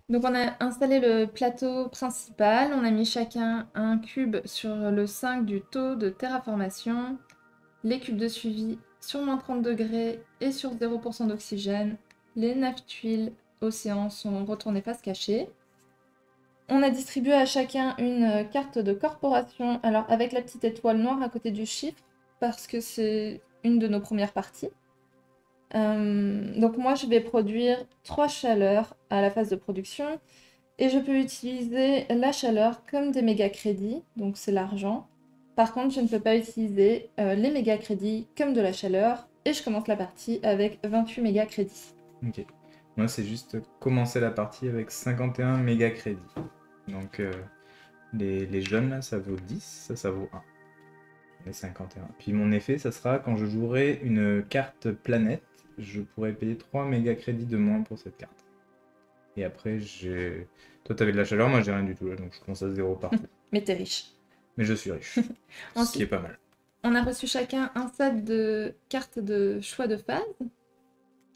Donc on a installé le plateau principal, on a mis chacun un cube sur le 5 du taux de terraformation, les cubes de suivi sur -30 degrés et sur 0% d'oxygène, les 9 tuiles océan sont retournées face cachée. On a distribué à chacun une carte de corporation, alors avec la petite étoile noire à côté du chiffre, parce que c'est une de nos premières parties. Donc moi je vais produire 3 chaleurs à la phase de production et je peux utiliser la chaleur comme des méga crédits, donc c'est l'argent. Par contre je ne peux pas utiliser les méga crédits comme de la chaleur et je commence la partie avec 28 méga crédits. Ok. Moi, c'est juste commencer la partie avec 51 méga crédits. Donc, les jaunes, là, ça vaut 10, ça vaut 1. Et 51. Puis mon effet, ça sera quand je jouerai une carte planète, je pourrai payer 3 méga crédits de moins pour cette carte. Et après, j'ai... Toi, t'avais de la chaleur, moi, j'ai rien du tout, là, donc je commence à 0 partout. Mais t'es riche. Mais je suis riche. Ce qui est Ensuite, pas mal. on a reçu chacun un set de cartes de choix de phase.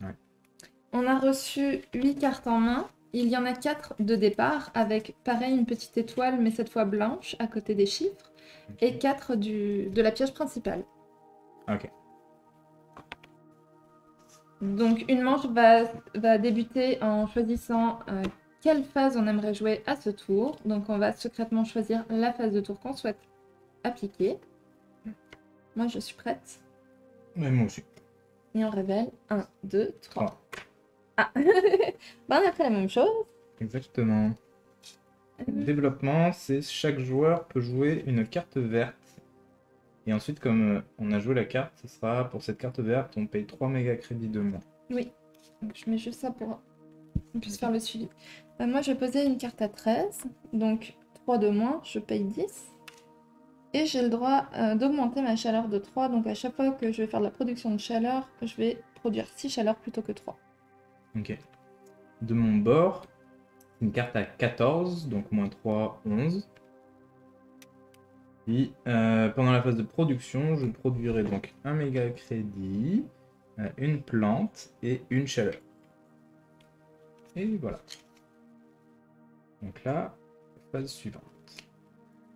Ouais. On a reçu 8 cartes en main. Il y en a 4 de départ avec pareil une petite étoile mais cette fois blanche à côté des chiffres et 4 de la pièce principale. Ok. Donc une manche va débuter en choisissant quelle phase on aimerait jouer à ce tour. Donc on va secrètement choisir la phase de tour qu'on souhaite appliquer. Moi je suis prête. Mais moi aussi. Et on révèle 1, 2, 3. 3. Ah ben, on a fait la même chose. Exactement. Le développement, c'est chaque joueur peut jouer une carte verte. Et ensuite, comme on a joué la carte, ce sera pour cette carte verte, on paye 3 méga crédits de moins. Oui, donc je mets juste ça pour qu'on puisse faire le suivi. Moi, je vais poser une carte à 13, donc 3 de moins, je paye 10. Et j'ai le droit d'augmenter ma chaleur de 3, donc à chaque fois que je vais faire de la production de chaleur, je vais produire 6 chaleurs plutôt que 3. Ok. De mon bord, une carte à 14, donc moins 3, 11. Puis, pendant la phase de production, je produirai donc un méga crédit, une plante et une chaleur. Et voilà. Donc là, phase suivante.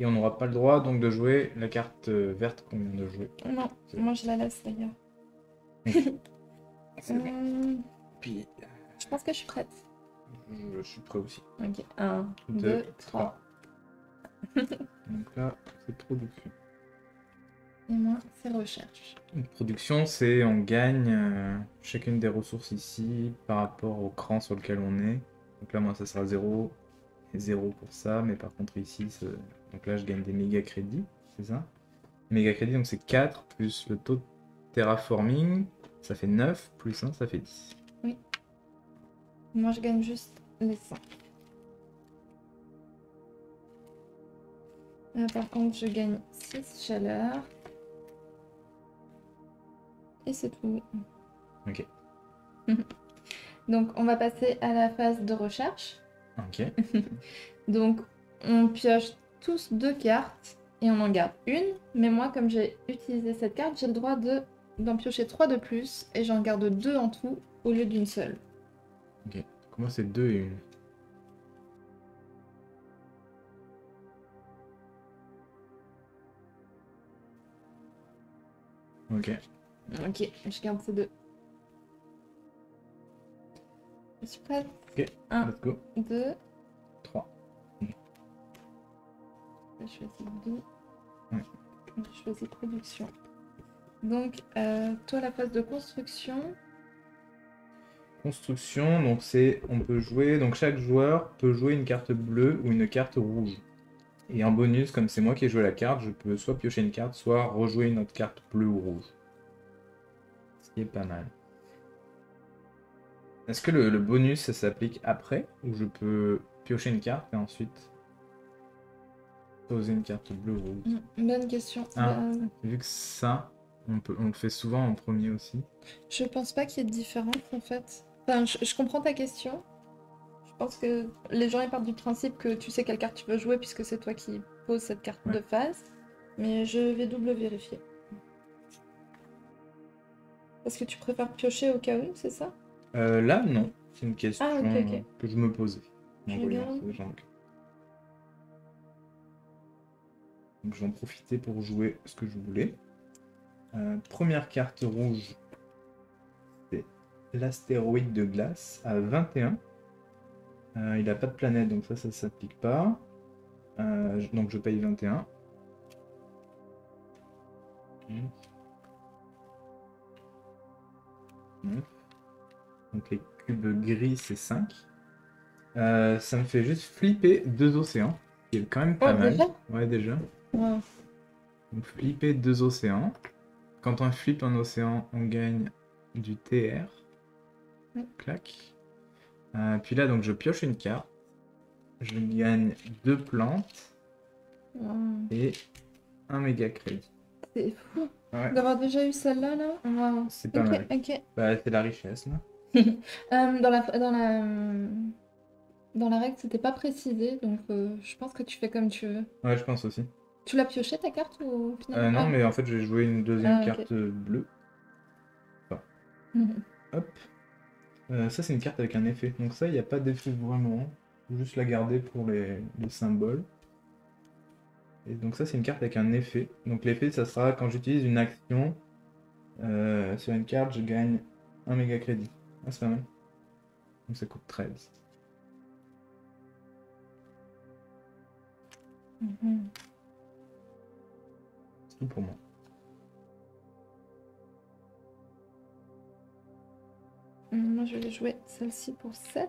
Et on n'aura pas le droit donc de jouer la carte verte qu'on vient de jouer. Non, moi je la laisse d'ailleurs. C'est bon. Puis, Je pense que je suis prête. je suis prêt aussi. Ok, 1, 2, 2, 3. 3. Donc là, c'est production. Et moi, c'est recherche. Une production, c'est on gagne chacune des ressources ici par rapport au cran sur lequel on est. Donc là, moi, ça sera 0 et 0 pour ça. Mais par contre, ici, donc là, je gagne des méga crédits. C'est ça? Méga crédits, donc c'est 4 plus le taux de terraforming. Ça fait 9 plus 1, ça fait 10. Oui. Moi, je gagne juste les 5. Par contre, je gagne 6 chaleurs. Et c'est tout. Ok. Donc, on va passer à la phase de recherche. Ok. Donc, on pioche tous 2 cartes et on en garde une. Mais moi, comme j'ai utilisé cette carte, j'ai le droit d'en piocher 3 de plus et j'en garde 2 en tout au lieu d'une seule. Ok. Comment c'est 2 et 1? Ok. Ok, je garde ces 2. Je suis prête. Ok. 1, Let's go. 2. 3. Je choisis 2. Ouais. Je choisis production. Donc, toi, la phase de construction. Construction, donc c'est, on peut jouer, donc chaque joueur peut jouer une carte bleue ou une carte rouge. Et en bonus, comme c'est moi qui ai joué la carte, je peux soit piocher une carte, soit rejouer une autre carte bleue ou rouge. Ce qui est pas mal. Est-ce que le bonus, ça s'applique après, ou je peux piocher une carte et ensuite poser une carte bleue ou rouge? Bonne question. Ah, vu que ça, on le fait souvent en premier aussi. Je pense pas qu'il y ait de différence en fait. Enfin, je comprends ta question. Je pense que les gens ils partent du principe que tu sais quelle carte tu veux jouer puisque c'est toi qui poses cette carte Ouais. de phase. Mais je vais double vérifier. Parce que tu préfères piocher au cas où, c'est ça? Là, non. C'est une question Ah, ok, ok. que je me posais. Je en voyant regarde. ce genre de carte. Donc j'en profitais pour jouer ce que je voulais. Première carte rouge, c'est l'astéroïde de glace à 21. Il n'a pas de planète, donc ça s'applique pas. Donc je paye 21. Donc les cubes gris, c'est 5. Ça me fait juste flipper 2 océans, qui est quand même pas Oh, mal. déjà? Ouais, déjà. Ouais. Donc flipper 2 océans. Quand on flippe un océan, on gagne du TR. Ouais. Clac. Puis là, donc je pioche une carte. Je gagne 2 plantes Ouais. et un méga crédit. C'est fou Ouais, d'avoir déjà eu celle-là, là. Wow. c'est pas Ok, mal. ok. Bah, c'est la richesse, là. Dans la règle, c'était pas précisé, donc je pense que tu fais comme tu veux. Ouais, je pense aussi. Tu l'as pioché ta carte ou finalement? Non, Ah. mais en fait, j'ai joué une deuxième Ah, ok. carte bleue. Hop. Ça, c'est une carte avec un effet. Donc ça, il n'y a pas d'effet vraiment. Faut juste la garder pour les symboles. Et donc ça, c'est une carte avec un effet. Donc l'effet, ça sera quand j'utilise une action sur une carte, je gagne un méga crédit. Ah, c'est pas mal. Donc ça coûte 13. Mhm. C'est tout pour moi. Moi, je vais jouer celle-ci pour 7.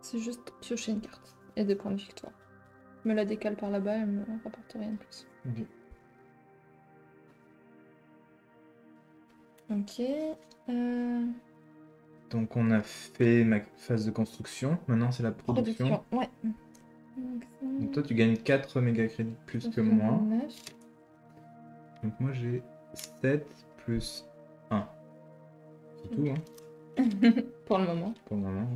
C'est juste piocher une carte et des points de victoire. Je me la décale par là-bas, elle me rapporte rien de plus. Ok. Ok. Donc on a fait ma phase de construction. Maintenant, c'est la production. Ouais. Donc toi, tu gagnes 4 méga crédits plus que moi. Donc moi, j'ai 7 plus 1. C'est tout, hein, Pour le moment. pour le moment.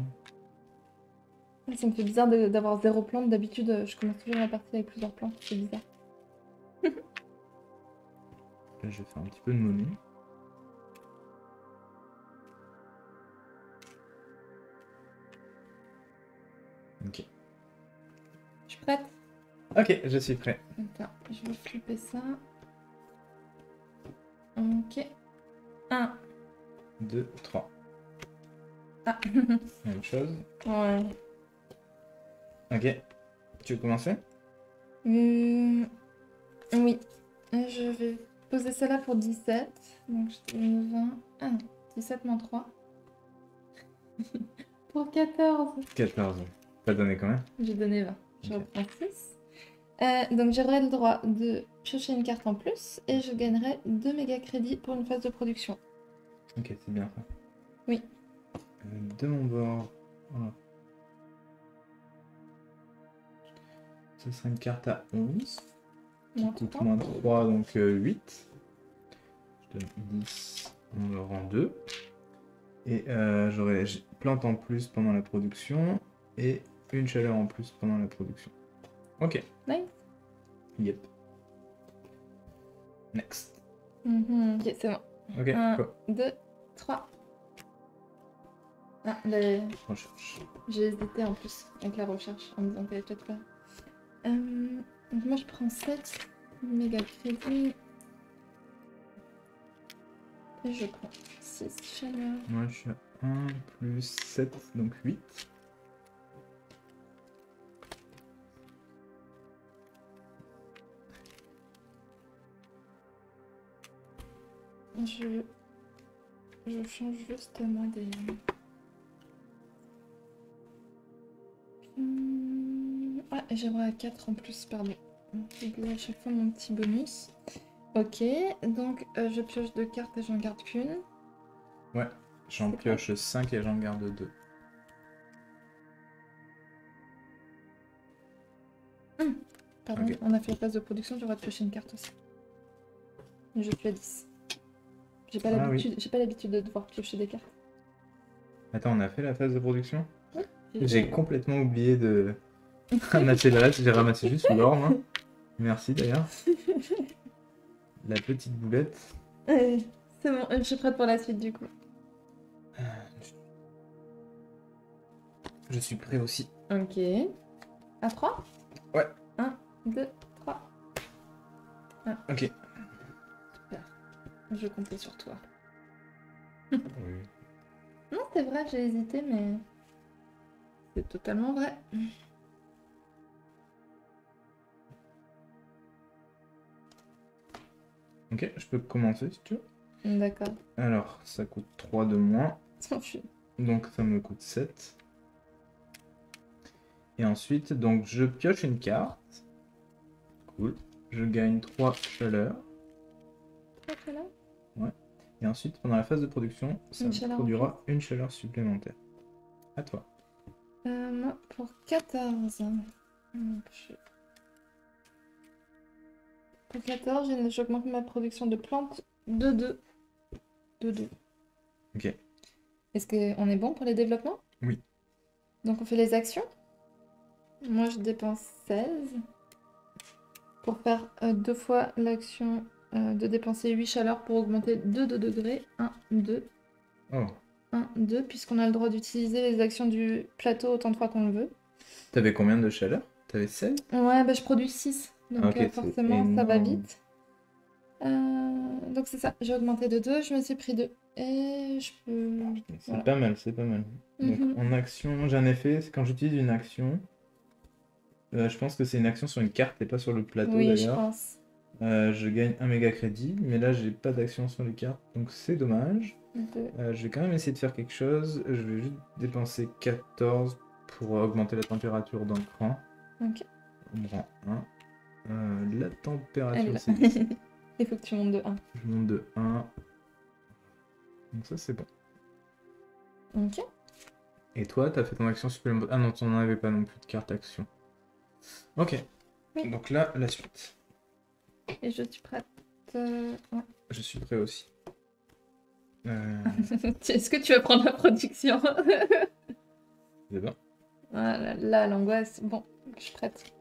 Ça me fait bizarre d'avoir 0 plante. D'habitude, je commence toujours la partie avec plusieurs plantes. C'est bizarre. Là, je vais faire un petit peu de monnaie. Ok. Je suis prête? Ok, je suis prêt. Attends, je vais flipper ça. Ok. 1. 2, 3. Ah. Même chose. Ouais. Ok. Tu veux commencer? Oui. Je vais poser celle-là pour 17. Donc je donne 20. Ah non, 17 moins 3. Pour 14. 14. T'as donné combien? J'ai donné 20. Je Ok. reprends 6. Donc j'aurai le droit de piocher une carte en plus et je gagnerai 2 méga crédits pour une phase de production. Ok, c'est bien ça. Oui. De mon bord. Voilà. Ce sera une carte à 11. Qui Moins coûte 3. moins 3, donc 8. Je donne 10, on me rend 2. Et j'aurai plante en plus pendant la production et une chaleur en plus pendant la production. Ok. Nice. Yep. Next. Ok, c'est bon. Ok, 1, quoi? 2, 3. Ah, Recherche. j'ai hésité en plus avec la recherche en me disant qu'elle allait peut-être pas. Donc moi je prends 7 méga crédits. Et je prends 6 chaleur. Moi je suis à 1 plus 7, donc 8. Je change juste moi des... Ah, j'ai droit à 4 en plus, pardon. J'oublie à chaque fois mon petit bonus. Ok, donc je pioche 2 cartes et j'en garde qu'une. Ouais, j'en C'est pioche 5 et j'en garde 2. Pardon, Ok. on a fait la phase de production, tu auras de piocher une carte aussi. Je suis à 10. J'ai pas Ah l'habitude, j'ai pas l'habitude de devoir piocher des cartes. Attends, on a fait la phase de production? Oui. J'ai complètement oublié de ramasser le reste, j'ai ramassé juste l'or, moi. Merci d'ailleurs. La petite boulette. Ouais, c'est bon, je suis prête pour la suite du coup. Je suis prêt aussi. Ok. À 3? Ouais. 1, 2, 3. Ok. Super. Je comptais sur toi. Oui. Non, c'est vrai, j'ai hésité, mais c'est totalement vrai. Ok, je peux commencer si tu veux. D'accord. Alors, ça coûte 3 de moins. Donc ça me coûte 7. Et ensuite, donc je pioche une carte. Cool. Je gagne 3 chaleurs. Ouais. Et ensuite, pendant la phase de production, ça Une me chaleur en produira une chaleur supplémentaire. À toi. Moi, pour 14. Pour 14, j'augmente ma production de plantes de 2. De 2. Ok. Est-ce qu'on est bon pour les développements? Oui. Donc on fait les actions. Moi, je dépense 16 pour faire 2 fois l'action de dépenser 8 chaleurs pour augmenter de 2 degrés. 1, 2, Oh. 1, 2, puisqu'on a le droit d'utiliser les actions du plateau autant de fois qu'on le veut. T'avais combien de chaleur? T'avais 16? Ouais, bah, je produis 6, donc Ok, c'est forcément ça va énorme. vite. Donc c'est ça, j'ai augmenté de 2, je me suis pris 2. Et je peux... C'est Voilà. pas mal, c'est pas mal. Donc Mhm. en action, j'ai un effet, c'est quand j'utilise une action, je pense que c'est une action sur une carte et pas sur le plateau Oui, je d'ailleurs. pense. Je gagne un méga crédit, mais là j'ai pas d'action sur les cartes, donc c'est dommage. 2. Je vais quand même essayer de faire quelque chose. Je vais juste dépenser 14 pour augmenter la température d'un cran. Ok. On prend 1. La Elle est température là. c'est 10. Il faut que tu montes de 1. Je monte de 1. Donc ça c'est bon. Ok. Et toi, t'as fait ton action supplémentaire. Ah non, tu n'en avais pas non plus de carte action. Ok. Oui. Donc là, la suite. Et je suis prête. Ouais. Je suis prêt aussi. Est-ce que tu vas prendre la production? C'est bon. Voilà, là, l'angoisse. Bon, je suis prête.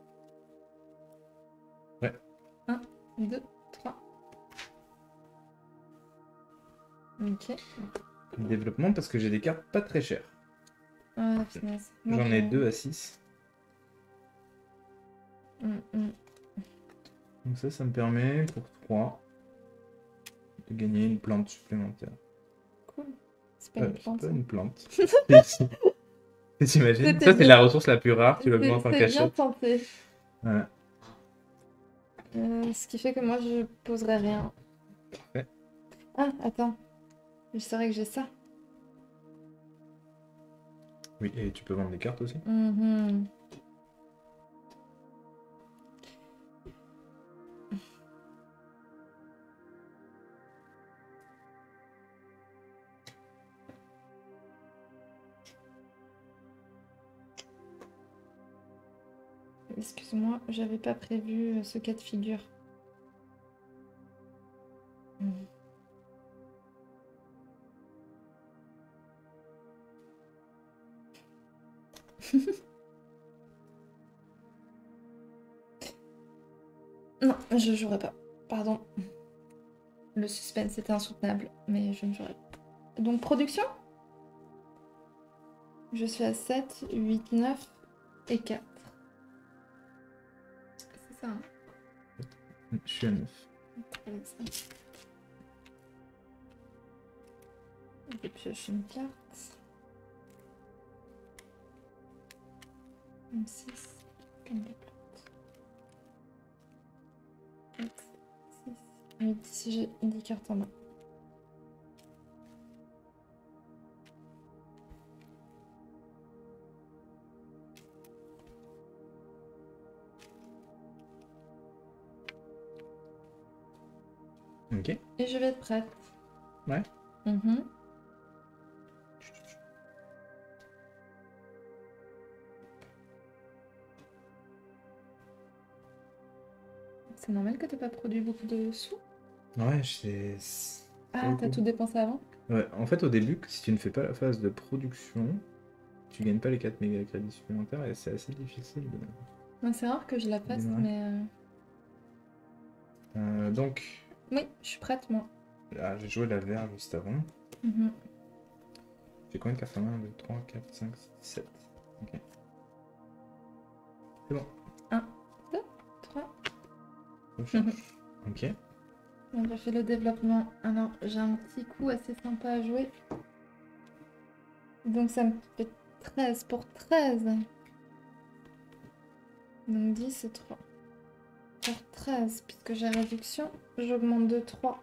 Ouais. 1, 2, 3. Ok. Développement parce que j'ai des cartes pas très chères. Ah, finesse. Moi, J'en ai 2 à 6. Mm. Donc ça me permet pour 3 de gagner une plante supplémentaire. Cool. C'est pas une C'est plante, pas ça. une plante. T'imagines? C'était Ça, c'est bien. la ressource la plus rare, tu l'augmentes en C'est bien cachette. tenté. Voilà. Ce qui fait que moi, je poserai rien. Parfait. Ah, attends. Je saurais que j'ai ça. Oui, et tu peux vendre des cartes aussi. Mhm. Excuse-moi, j'avais pas prévu ce cas de figure. Mhm. Non, je jouerai pas. Pardon. Le suspense était insoutenable, mais je ne jouerai pas. Donc, production? Je suis à 7, 8, 9 et 4. C'est ça, hein? Je suis à 9. Avec ça. Je pioche une carte. 6. 4, 6, 8. Si j'ai 10 cartes en main. Ok. Et je vais être prête. Ouais. Mhm. C'est normal que t'aies pas produit beaucoup de sous. Ouais, c'est... Ah, t'as tout dépensé avant? Ouais, en fait, au début, si tu ne fais pas la phase de production, tu gagnes pas les 4 méga crédits supplémentaires et c'est assez difficile. Ouais, c'est rare que je la fasse, Démarrer. mais... Donc, Oui, je suis prête, moi. Là, j'ai joué la vert juste avant. Mhm. J'ai combien de cartes en main? 1, 2, 3, 4, 5, 6, 7. Ok. C'est bon. 1, 2, 3. Recherche. Ok. On a fait le développement. Alors, j'ai un petit coup assez sympa à jouer. Donc, ça me fait 13 pour 13. Donc, 10 et 3. Pour 13, puisque j'ai réduction, j'augmente de 3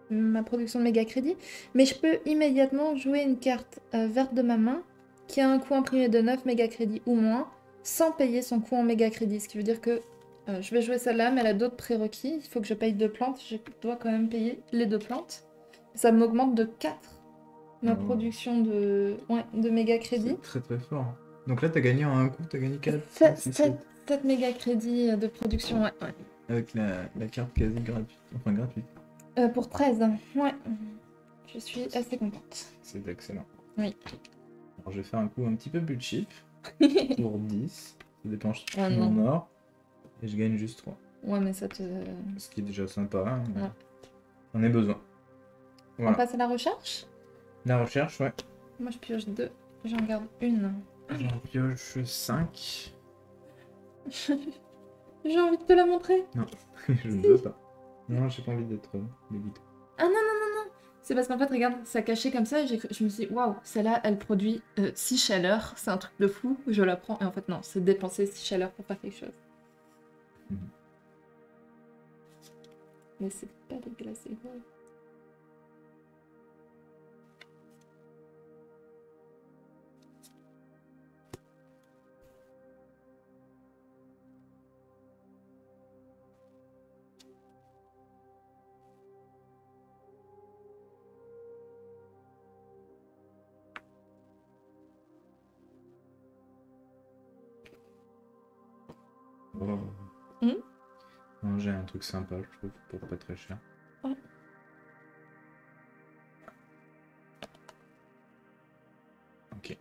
ma production de méga crédit. Mais je peux immédiatement jouer une carte verte de ma main qui a un coût imprimé de 9 méga crédits ou moins, sans payer son coût en méga crédit. Ce qui veut dire que je vais jouer celle-là, mais elle a d'autres prérequis. Il faut que je paye 2 plantes. Je dois quand même payer les 2 plantes. Ça m'augmente de 4 ma Oh. production de méga crédit. C'est très très fort. Donc là, t'as gagné en un coup, t'as gagné 4, 5, 6, 7. 7 méga crédits de production, ouais. Avec la carte quasi gratuite. Enfin, gratuite. Pour 13, ouais. Je suis assez contente. C'est excellent. Oui. Alors, je vais faire un coup un petit peu plus cheap. Pour 10. Ça dépense Oh mon non. or. Et je gagne juste 3. Ouais, mais ça te... Ce qui est déjà sympa. Hein, mais Ouais. j'en ai besoin. On Voilà. passe à la recherche? La recherche, ouais. Moi, je pioche 2. J'en garde une. J'en pioche 5. J'ai envie de te la montrer. Non, je ne veux pas. Non, j'ai pas envie d'être dégoûté. Ah non, non, non, non. C'est parce qu'en fait, regarde, ça cachait comme ça. Et je me suis dit, waouh, celle-là, elle produit 6 chaleurs. C'est un truc de fou. Je la prends. Et en fait, non, c'est dépenser 6 chaleurs pour faire quelque chose. Mhm. Mais c'est pas dégueulasse, c'est vrai. Oh. Mhm. Non, j'ai un truc sympa, je trouve, pour pas très cher. Ouais. Ok.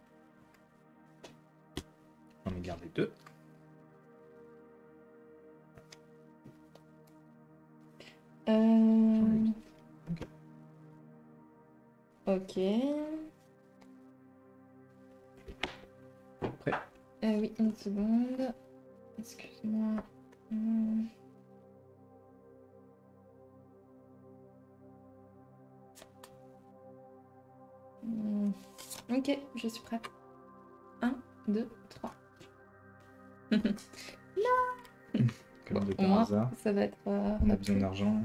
J'en ai gardé 2. J'en ai 8. Ok. Prêt. Oui, une seconde. Excuse-moi. Ok, je suis prête. 1, 2, 3. Comme de Au par moins, hasard. ça va être... On a besoin d'argent.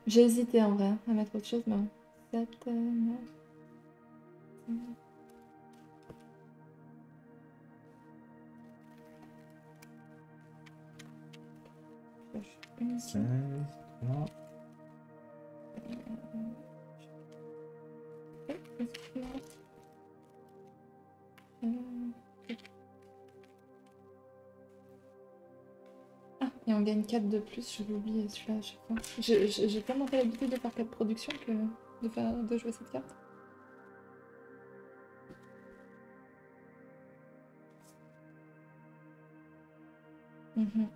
J'ai hésité en vrai à mettre autre chose, mais... 7, 9... Une 16, 3. Ah, et on gagne 4 de plus, je l'oublie celui-là à chaque fois. J'ai tellement fait l'habitude de faire 4 productions que de jouer cette carte. Mhm.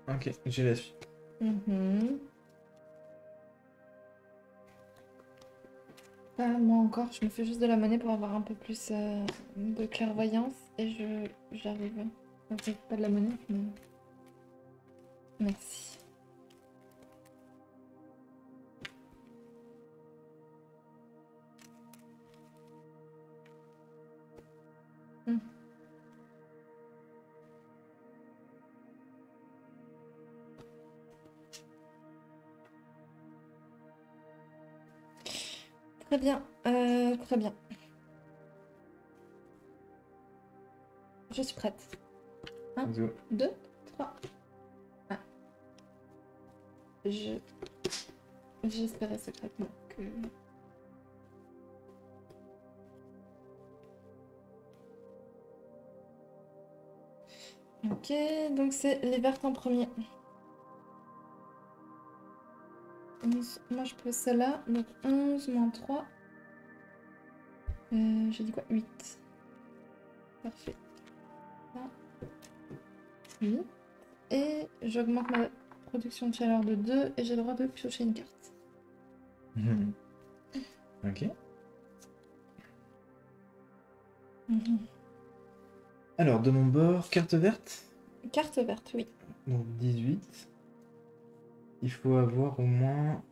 Ok, j'ai la suite. Mhm. Moi encore, je me fais juste de la monnaie pour avoir un peu plus de clairvoyance et j'arrive. Enfin, pas de la monnaie, mais... Merci. Mm. Très bien, très bien. Je suis prête. 1, 2, 3. Ah. J'espérais secrètement que... Ok, donc c'est les vertes en premier. 11. Moi je pose celle-là, donc 11 moins 3. J'ai dit quoi? 8. Parfait. ça. Oui. Et j'augmente ma production de chaleur de 2 et j'ai le droit de piocher une carte. Ok. Mhm. Alors, de mon bord, carte verte. Carte verte, oui. Donc 18. Il faut avoir au moins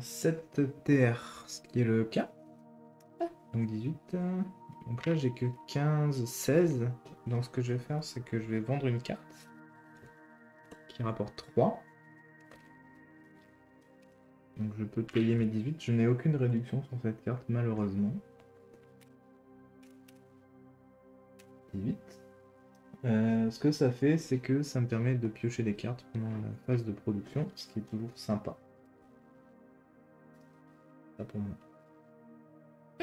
7 TR, ce qui est le cas. Ah. Donc 18. Donc là, j'ai que 15, 16. Donc ce que je vais faire, c'est que je vais vendre une carte qui rapporte 3. Donc je peux payer mes 18. Je n'ai aucune réduction sur cette carte, malheureusement. 18. Ce que ça fait, c'est que ça me permet de piocher des cartes pendant la phase de production, ce qui est toujours sympa. Ça pour moi.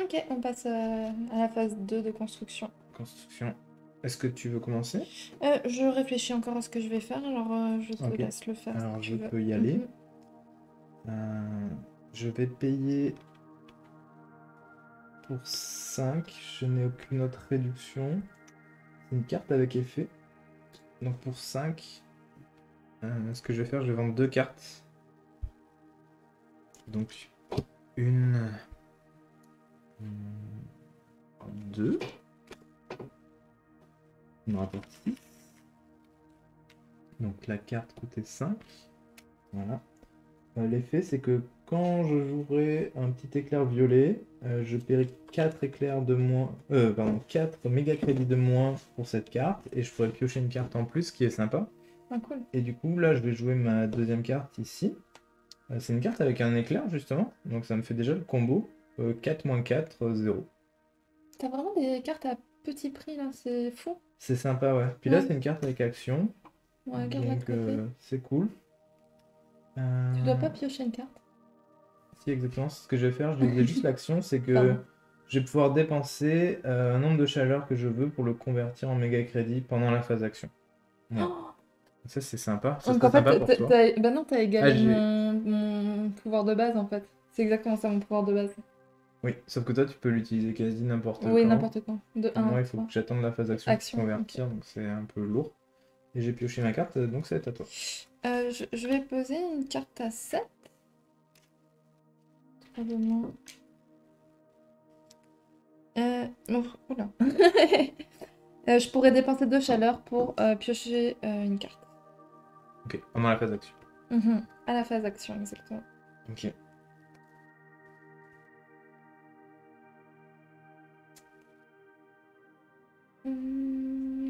Ok, on passe à la phase 2 de construction. Construction. Est-ce que tu veux commencer? Je réfléchis encore à ce que je vais faire, alors je te Ok. laisse le faire Alors si je tu veux. peux y aller. Mhm. Je vais payer pour 5. Je n'ai aucune autre réduction. C'est une carte avec effet. Donc pour 5, ce que je vais faire, je vais vendre 2 cartes. Donc une, 2. Il me rapporte 6. Donc la carte coûtait 5. Voilà. L'effet, c'est que quand je jouerai un petit éclair violet, je paierai 4 éclairs de moins. Pardon, 4 méga crédits de moins pour cette carte. Et je pourrais piocher une carte en plus, qui est sympa. Ah, cool. Et du coup, là, je vais jouer ma deuxième carte ici. C'est une carte avec un éclair, justement. Donc ça me fait déjà le combo. 4 moins 4, 0. T'as vraiment des cartes à petit prix là, c'est fou. C'est sympa, ouais. Puis là, Ouais. c'est une carte avec action. Ouais, garde-la de Donc côté. c'est cool. Tu dois pas piocher une carte. Si, exactement. Ce que je vais faire, je disais juste l'action, c'est que Pardon. je vais pouvoir dépenser un nombre de chaleur que je veux pour le convertir en méga crédit pendant la phase action. Voilà. Oh, Ça, c'est sympa. Ça donc serait en fait, sympa pour toi. bah non, t'as Ah, égalé j'ai... mon pouvoir de base en fait. C'est exactement ça mon pouvoir de base. Oui, sauf que toi, tu peux l'utiliser quasi n'importe Oui, quand. n'importe quoi. De Et 1 moi, à il faut 3. que j'attende la phase action pour Action, convertir, donc c'est un peu lourd. Et j'ai pioché ma carte, donc c'est à toi. Je vais poser une carte à 7. Probablement. Oh, oula. Je pourrais dépenser 2 chaleur pour piocher une carte. Ok, pendant la phase action. À la phase action, exactement. Ok.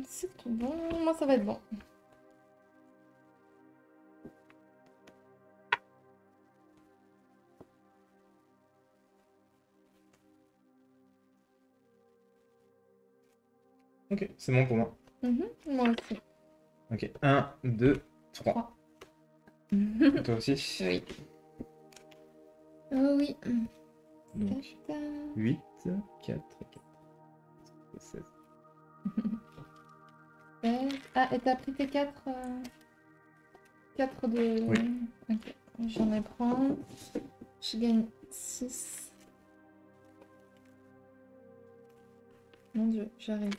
C'est tout bon. Moi, ça va être bon. Ok, c'est bon pour moi. Moi aussi. Ok, 1, 2, 3. 3. Toi aussi? Oui. Oh oui. Donc, Tata. 8, 4, 4, 16. Ah, et t'as pris tes 4 4 de... Oui. Ok. J'en ai prends. Je gagne 6. Mon dieu, j'arrive.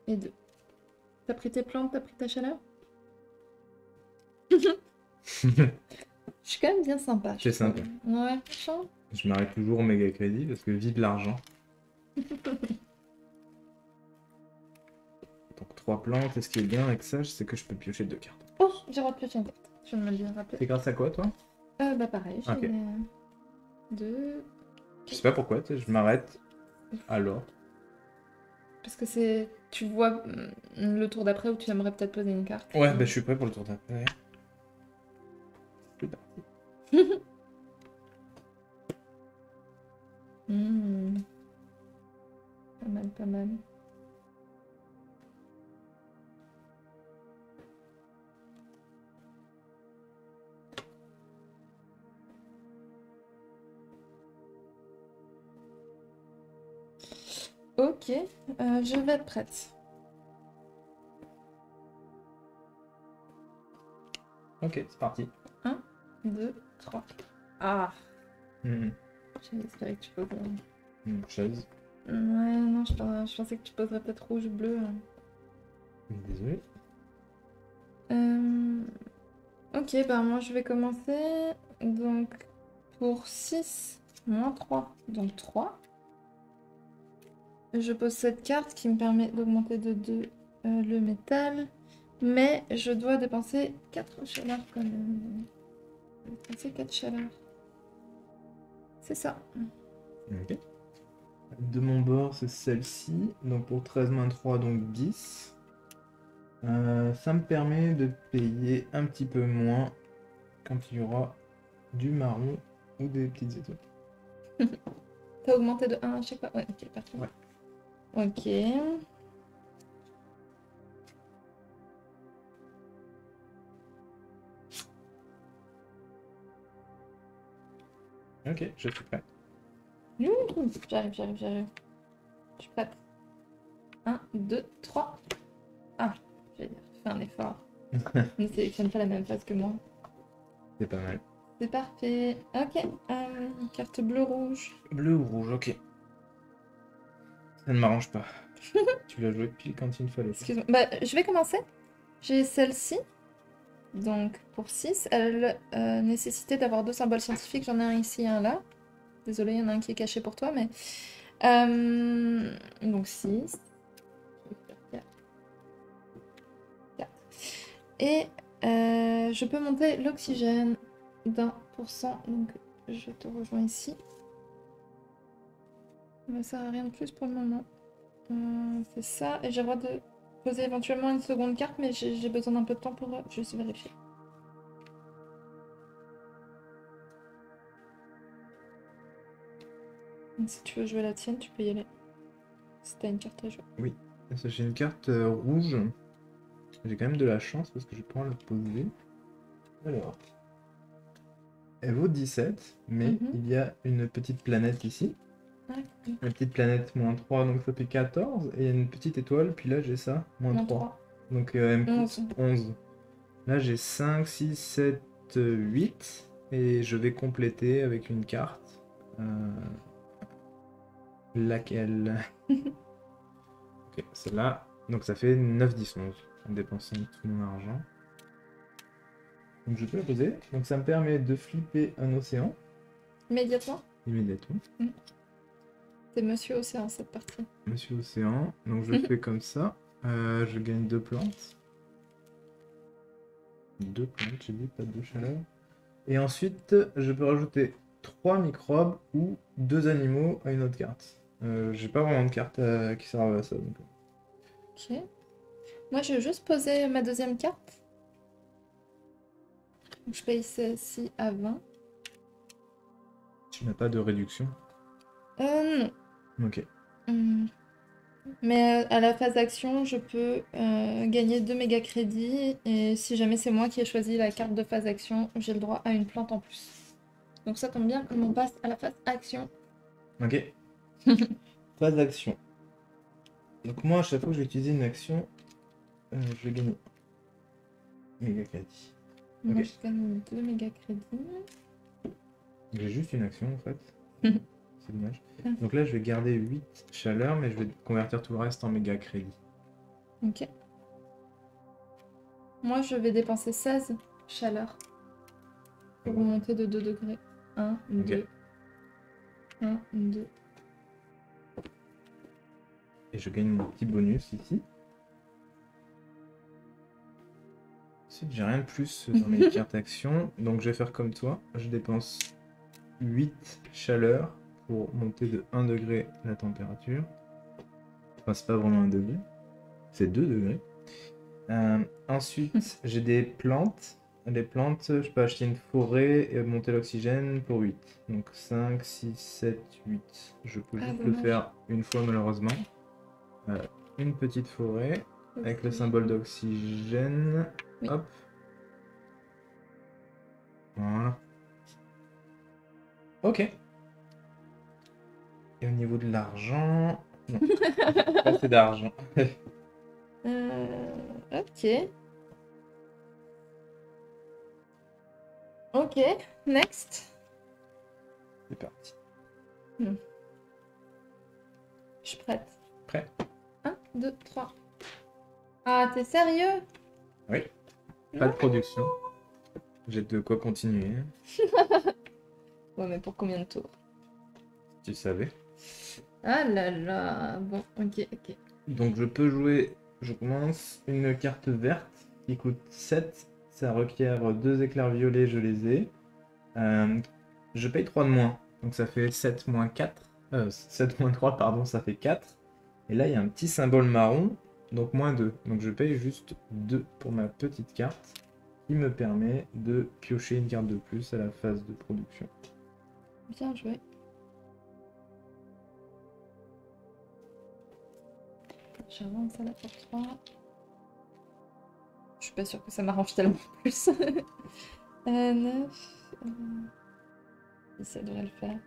Et 2. T'as pris tes plantes, t'as pris ta chaleur? Je suis quand même bien sympa. C'est sympa. Ouais, franchement. Je m'arrête toujours au méga crédit parce que vive l'argent. Donc 3 plantes, et ce qui est bien avec ça, c'est que je peux piocher 2 cartes. Oh, j'ai le droit de piocher une carte. Je viens de me le rappeler. C'est grâce à quoi toi? Bah pareil, j'ai Ok. 2. Je sais pas pourquoi, tu sais, je m'arrête alors. Parce que c'est... Tu vois le tour d'après où tu aimerais peut-être poser une carte. Ouais, bah je suis prêt pour le tour d'après. C'est parti. Pas mal, pas mal. Ok, je vais être prête. Ok, c'est parti. 1, 2, 3. Ah, Mhm. j'avais espéré que tu posais. Une chaise. Ouais, non, je pensais que tu poserais peut-être rouge-bleu. Désolé. Ok, bah moi je vais commencer. Donc pour 6 moins 3, donc 3. Je pose cette carte qui me permet d'augmenter de 2 le métal. Mais je dois dépenser 4 chaleurs quand même. Je vais dépenser 4 chaleurs. C'est ça. Ok. De mon bord, c'est celle-ci. Donc pour 13 moins 3, donc 10. Ça me permet de payer un petit peu moins quand il y aura du marron ou des petites étoiles. T'as augmenté de 1 à chaque fois? Ouais, ok, parfait. Ouais. Ok. Ok, je suis prêt. J'arrive. Je suis prête. 1, 2, 3. Ah, j'ai fait un effort. Ne sélectionne pas la même face que moi. C'est pas mal. C'est parfait. Ok. Carte bleu-rouge. Bleu ou rouge, ok. Ça ne m'arrange pas. Tu l'as joué pile quand il fallait. Excuse-moi. Bah, je vais commencer. J'ai celle-ci. Donc, pour 6, elle nécessitait d'avoir 2 symboles scientifiques. J'en ai un ici et un là. Désolée, il y en a un qui est caché pour toi, mais... donc 6. Et je peux monter l'oxygène d'1%. Donc, je te rejoins ici. Mais ça sert à rien de plus pour le moment. C'est ça. Et j'ai le droit de poser éventuellement une seconde carte, mais j'ai besoin d'un peu de temps pour juste vérifier. Donc, si tu veux jouer la tienne, tu peux y aller. Si t'as une carte à jouer. Oui. J'ai une carte rouge. J'ai quand même de la chance parce que je vais pouvoir la poser. Alors. Elle vaut 17, mais il y a une petite planète ici. Ah, oui. La petite planète moins 3, donc ça fait 14. Et il y a une petite étoile, puis là j'ai ça, moins Moins 3. 3. Donc elle me coûte 11. 11. Là j'ai 5, 6, 7, 8. Et je vais compléter avec une carte. Laquelle? Ok, celle-là. Donc ça fait 9, 10, 11. En dépensant tout mon argent. Donc je peux la poser. Donc ça me permet de flipper un océan. Immédiatement. Immédiatement. C'est Monsieur Océan cette partie. Monsieur Océan. Donc je fais comme ça. Je gagne 2 plantes. 2 plantes, j'ai dit, pas de chaleur. Et ensuite, je peux rajouter 3 microbes ou 2 animaux à une autre carte. J'ai pas vraiment de carte qui servent à ça. Donc... Ok. Moi, je vais juste poser ma deuxième carte. Donc, je paye celle-ci à 20. Tu n'as pas de réduction? Non. Ok. Mais à la phase d'action, je peux gagner 2 méga crédits. Et si jamais c'est moi qui ai choisi la carte de phase action, j'ai le droit à une plante en plus. Donc ça tombe bien comme on passe à la phase action. Ok. Phase d'action. Donc moi, à chaque fois que je vais utiliser une action, je vais gagner méga crédit. Moi, Ok. je gagne 2 méga crédits. J'ai juste une action en fait. C'est dommage. Donc là, je vais garder 8 chaleur, mais je vais convertir tout le reste en méga crédit. Ok. Moi, je vais dépenser 16 chaleur pour remonter de 2 degrés. 1, 2. 1, 2. Et je gagne mon petit bonus ici. Ensuite, j'ai rien de plus dans mes cartes actions. Donc je vais faire comme toi. Je dépense 8 chaleur pour monter de 1 degré la température. Enfin, c'est pas vraiment 1 degré. C'est 2 degrés. Ensuite, j'ai des plantes. Les plantes, je peux acheter une forêt et monter l'oxygène pour 8. Donc 5, 6, 7, 8. Je peux juste le faire une fois malheureusement. Une petite forêt avec le symbole d'oxygène. Oui. Hop. Voilà. Ok. Et au niveau de l'argent... Non, pas assez d'argent. Ok. Ok, next. C'est parti. suis prête. Prêt? 1, 2, 3. Ah, t'es sérieux? Oui. Pas de production. J'ai de quoi continuer, Ouais, mais pour combien de tours? tu savais. Ah là là. Bon, ok, ok. Donc je peux jouer, je commence une carte verte qui coûte 7. Ça requiert 2 éclairs violets, je les ai. Je paye 3 de moins. Donc ça fait 7 moins 4. 7 moins 3, pardon, ça fait 4. Et là, il y a un petit symbole marron, donc moins 2. Donc je paye juste 2 pour ma petite carte, qui me permet de piocher une carte de plus à la phase de production. Bien joué. J'avance à la porte 3. Je suis pas sûre que ça m'arrange tellement plus. 9. Ça devrait le faire.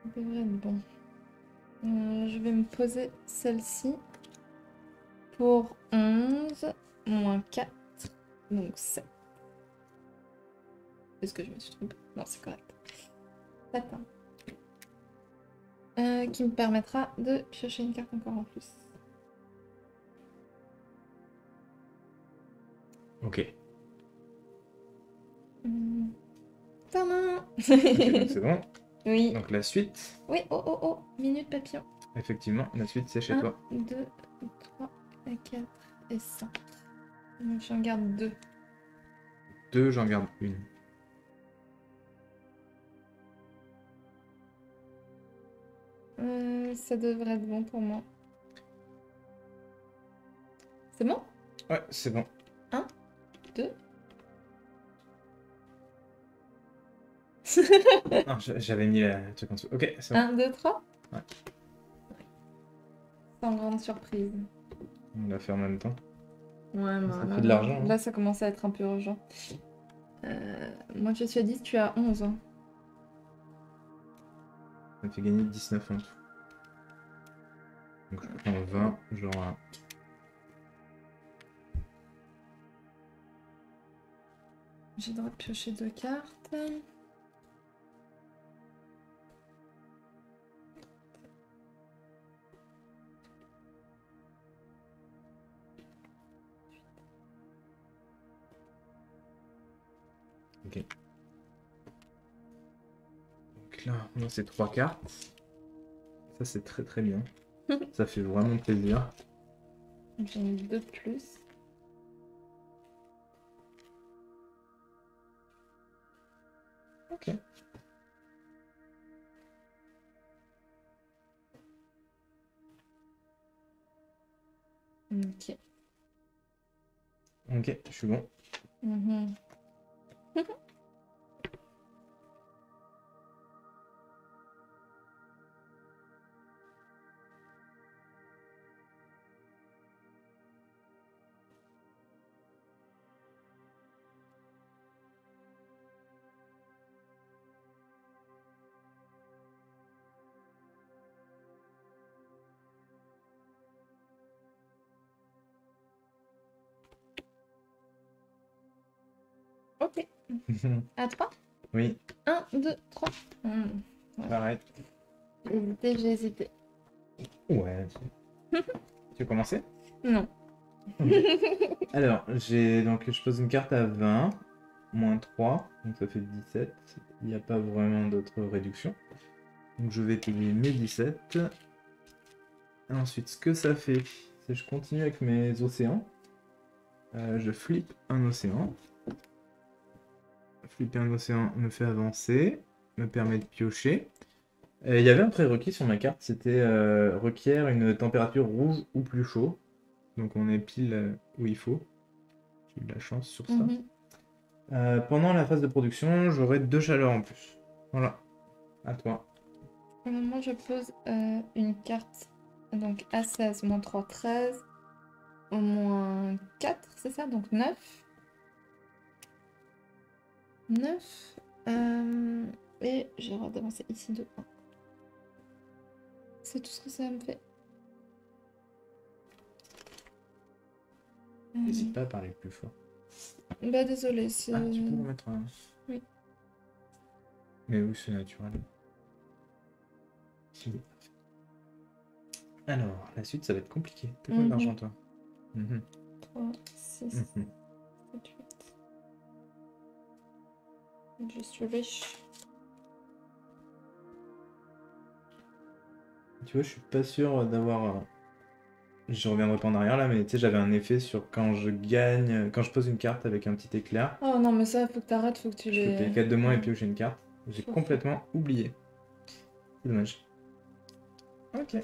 Ça devrait être bon. Je vais me poser celle-ci pour 11 moins 4, donc 7. Est-ce que je me suis trompée? Non, c'est correct. Attends. Qui me permettra de piocher une carte encore en plus. Ok. Tadam. Ok, donc c'est bon. Oui. Donc la suite, Oui, oh oh oh, minute papillon. effectivement, la suite c'est chez 1, toi. 2, 3, 4 et 5. Donc j'en garde 2. 2, j'en garde une. Ça devrait être bon pour moi. C'est bon? Ouais, c'est bon. 1, 2. Ah, j'avais mis le truc en dessous. Ok, c'est bon. 1, 2, 3. Ouais. Sans grande surprise. On l'a fait en même temps. Ouais, mais Ça là, fait de l'argent. là, ça commence à être un peu urgent. Moi, je suis à 10, tu as 11. Hein. Ça me fait gagner 19 en tout. Donc je prends 20, genre un. J'ai le droit de piocher 2 cartes. Ok. Donc là, on a ces 3 cartes. Ça, c'est très très bien. Ça fait vraiment plaisir. J'ai mis 2 de plus. Ok. Ok. Ok, je suis bon. Mhm. Ok. À 3. Oui, 1, 2, 3. pareil. J'ai hésité. Ouais. Tu veux commencer? Non. Alors, je pose une carte à 20, moins 3, donc ça fait 17. Il n'y a pas vraiment d'autre réduction. Donc je vais payer mes 17. Ensuite, ce que ça fait, c'est que je continue avec mes océans. Je flippe un océan. Flipper un océan me fait avancer, me permet de piocher. Il y avait un prérequis sur ma carte, c'était requiert une température rouge ou plus chaud. Donc on est pile où il faut. J'ai eu de la chance sur ça. Pendant la phase de production, j'aurai 2 chaleurs en plus. Voilà. À toi. Moi, je pose une carte. Donc A16, moins 3, 13. Au moins 4, c'est ça? Donc 9. 9. Et j'ai le droit d'avancer ici de 1. C'est tout ce que ça me fait. N'hésite pas à parler plus fort. Bah désolé, c'est... Ah, tu peux remettre un... Oui. Mais oui, c'est naturel. Si. Alors, la suite, ça va être compliqué. T'as combien d'argent, toi? 3, 6, 7, 8. Je suis riche. Tu vois, je suis pas sûr d'avoir... Je reviendrai pas en arrière là, mais tu sais, j'avais un effet sur quand je gagne, quand je pose une carte avec un petit éclair, Oh non, mais ça, faut que t'arrêtes, faut que tu je peux les... payer 4 de moins et piocher une carte. J'ai Faux. complètement oublié. C'est dommage. Ok.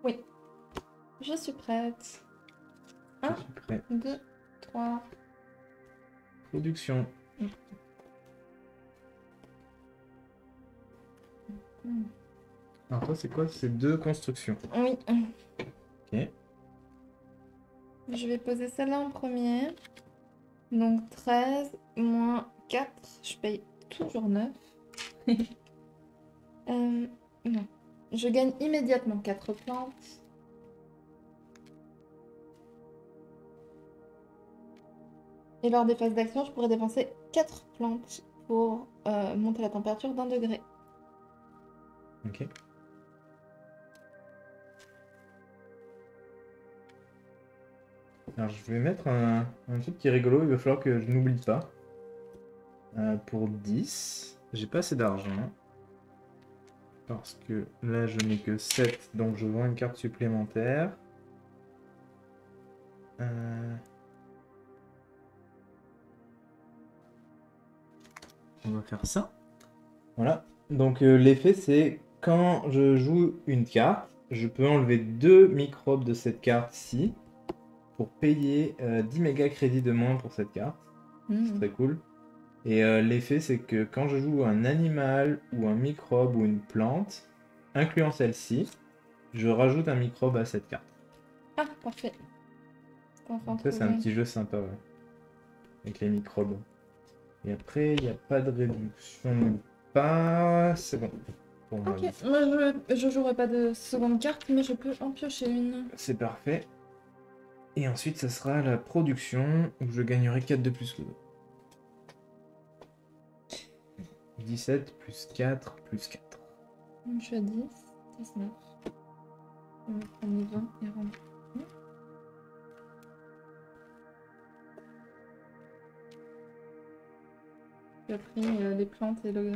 Oui, je suis prête. Je 1, suis prêt. 2, 3. Production. Alors toi, c'est quoi? C'est 2 constructions. Oui. Ok. Je vais poser celle-là en premier. Donc 13 moins 4, je paye toujours 9. Non. Je gagne immédiatement 4 plantes. Et lors des phases d'action, je pourrais dépenser 4 plantes pour monter la température d'1 degré. Ok. Alors je vais mettre un truc qui est rigolo, il va falloir que je n'oublie pas. Pour 10, j'ai pas assez d'argent. Parce que là je n'ai que 7, donc je vends une carte supplémentaire. On va faire ça. Voilà. Donc l'effet c'est quand je joue une carte, je peux enlever 2 microbes de cette carte-ci pour payer 10 méga crédits de moins pour cette carte. C'est très cool. Et l'effet c'est que quand je joue un animal ou un microbe ou une plante, incluant celle-ci, je rajoute un microbe à cette carte. Ah, parfait. Donc ça c'est un petit jeu sympa, ouais. Avec les microbes. Et après, il n'y a pas de réduction nulle part. C'est bon. Pour moi, Ok, moi je jouerai pas de seconde carte, mais je peux en piocher une. c'est parfait. Et ensuite, ça sera la production où je gagnerai 4 de plus que 2. 17 plus 4 plus 4. Je suis à 10, 19. On va prendre 20 et rendre. J'ai pris les plantes et le...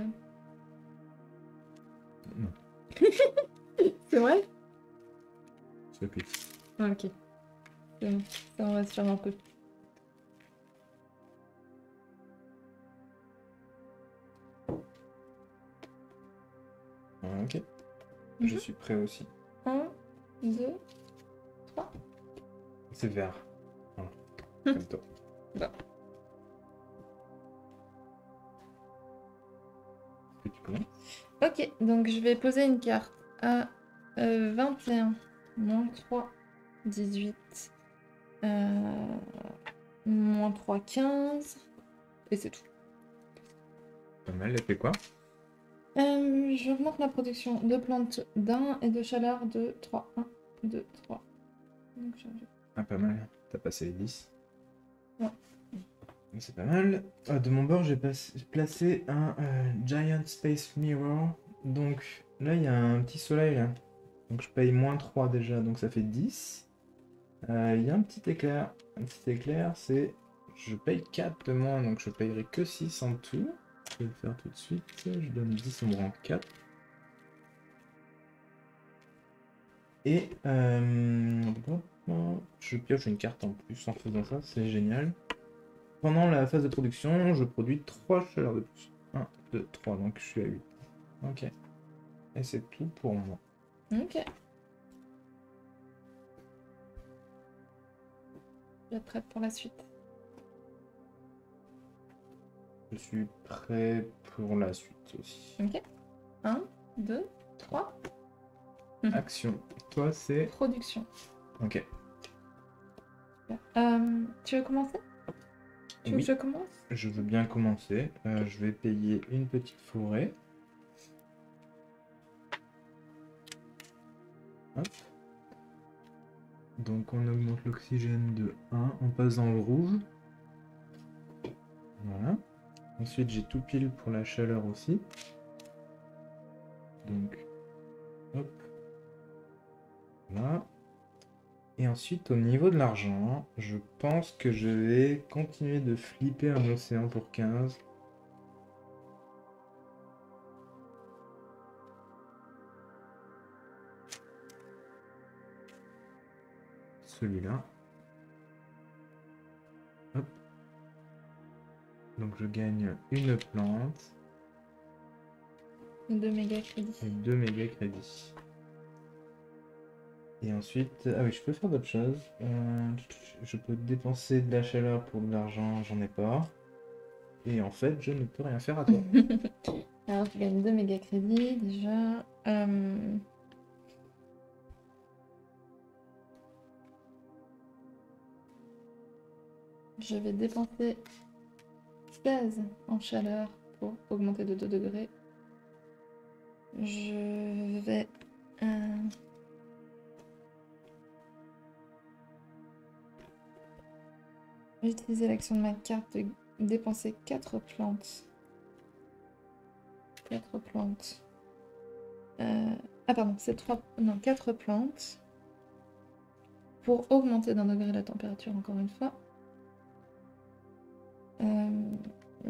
Non, C'est vrai? c'est plus. Ok. C'est bon. Ça me rassure un peu. Ok. Je suis prêt aussi. 1, 2, 3. C'est vert. Voilà. Comme toi. Bon. Est-ce que tu commences? Ok, donc je vais poser une carte à 21, moins 3, 18, moins 3, 15. Et c'est tout. Pas mal, elle fait quoi? J'augmente ma production de plantes d'1 et de chaleur de 3. 1, 2, 3. Donc, Ah, pas mal. T'as passé les 10. Ouais. C'est pas mal. De mon bord, j'ai placé un Giant Space Mirror. Donc là, il y a un petit soleil là. Donc je paye moins 3 déjà, donc ça fait 10. Il y a un petit éclair. Un petit éclair, c'est... Je paye 4 de moins, donc je payerai que 6 en tout. Je vais le faire tout de suite. Je donne 10, on me rend 4. Et je pioche une carte en plus en faisant ça, c'est génial. Pendant la phase de production, je produis 3 chaleurs de plus. 1, 2, 3, donc je suis à 8. Ok. Et c'est tout pour moi. Ok. Je vais être prête pour la suite. Je suis prêt pour la suite aussi. Ok. 1, 2, 3. Action. Toi, c'est... Production. Ok. Tu veux commencer? Tu veux Oui, que je commence? je veux bien commencer. Je vais payer une petite forêt. Hop. Donc on augmente l'oxygène de 1, on passe dans le rouge. Voilà. Ensuite j'ai tout pile pour la chaleur aussi. Donc, hop. Là. Et ensuite au niveau de l'argent, je pense que je vais continuer de flipper un océan pour 15. Celui-là. Hop. Donc je gagne une plante. 2 méga crédits. Et 2 méga crédits. Et ensuite, ah oui, je peux faire d'autres choses. Je peux dépenser de la chaleur pour de l'argent, j'en ai pas. Et en fait, je ne peux rien faire à toi. Alors, je gagne 2 méga crédits déjà. Je vais dépenser 16 en chaleur pour augmenter de 2 degrés. Je vais utiliser l'action de ma carte de dépenser 4 plantes. 4 plantes. Ah pardon, c'est 3... Non, 4 plantes. Pour augmenter d'un degré la température, encore une fois.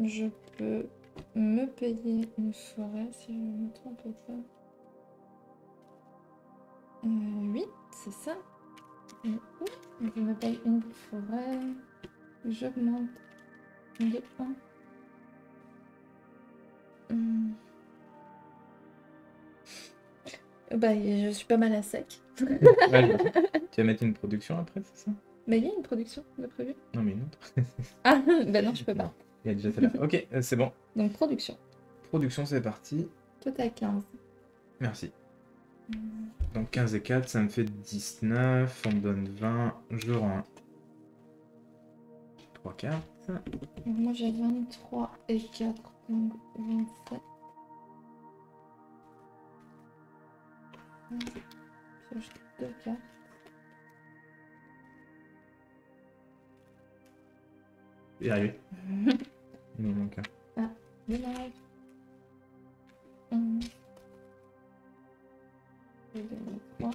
Je peux me payer une forêt, si je ne me trompe pas. 8, c'est ça. Je me paye une forêt. J'augmente de 1. Bah, je suis pas mal à sec. Ouais, tu vas mettre une production après, c'est ça? Mais il y a une production de prévu. Non, mais une autre. Ah, bah non, je peux pas. Il y a déjà fait là. Ok, c'est bon. Donc, production. Production, c'est parti. Toi, t'as 15. Merci. Donc 15 et 4, ça me fait 19. On me donne 20. Je rends 3 cartes. Donc, moi, j'ai 23 et 4, donc 27. Pioche 2 cartes. Et arrivé. Il m'en manque un. Ah, dommage. Et 3.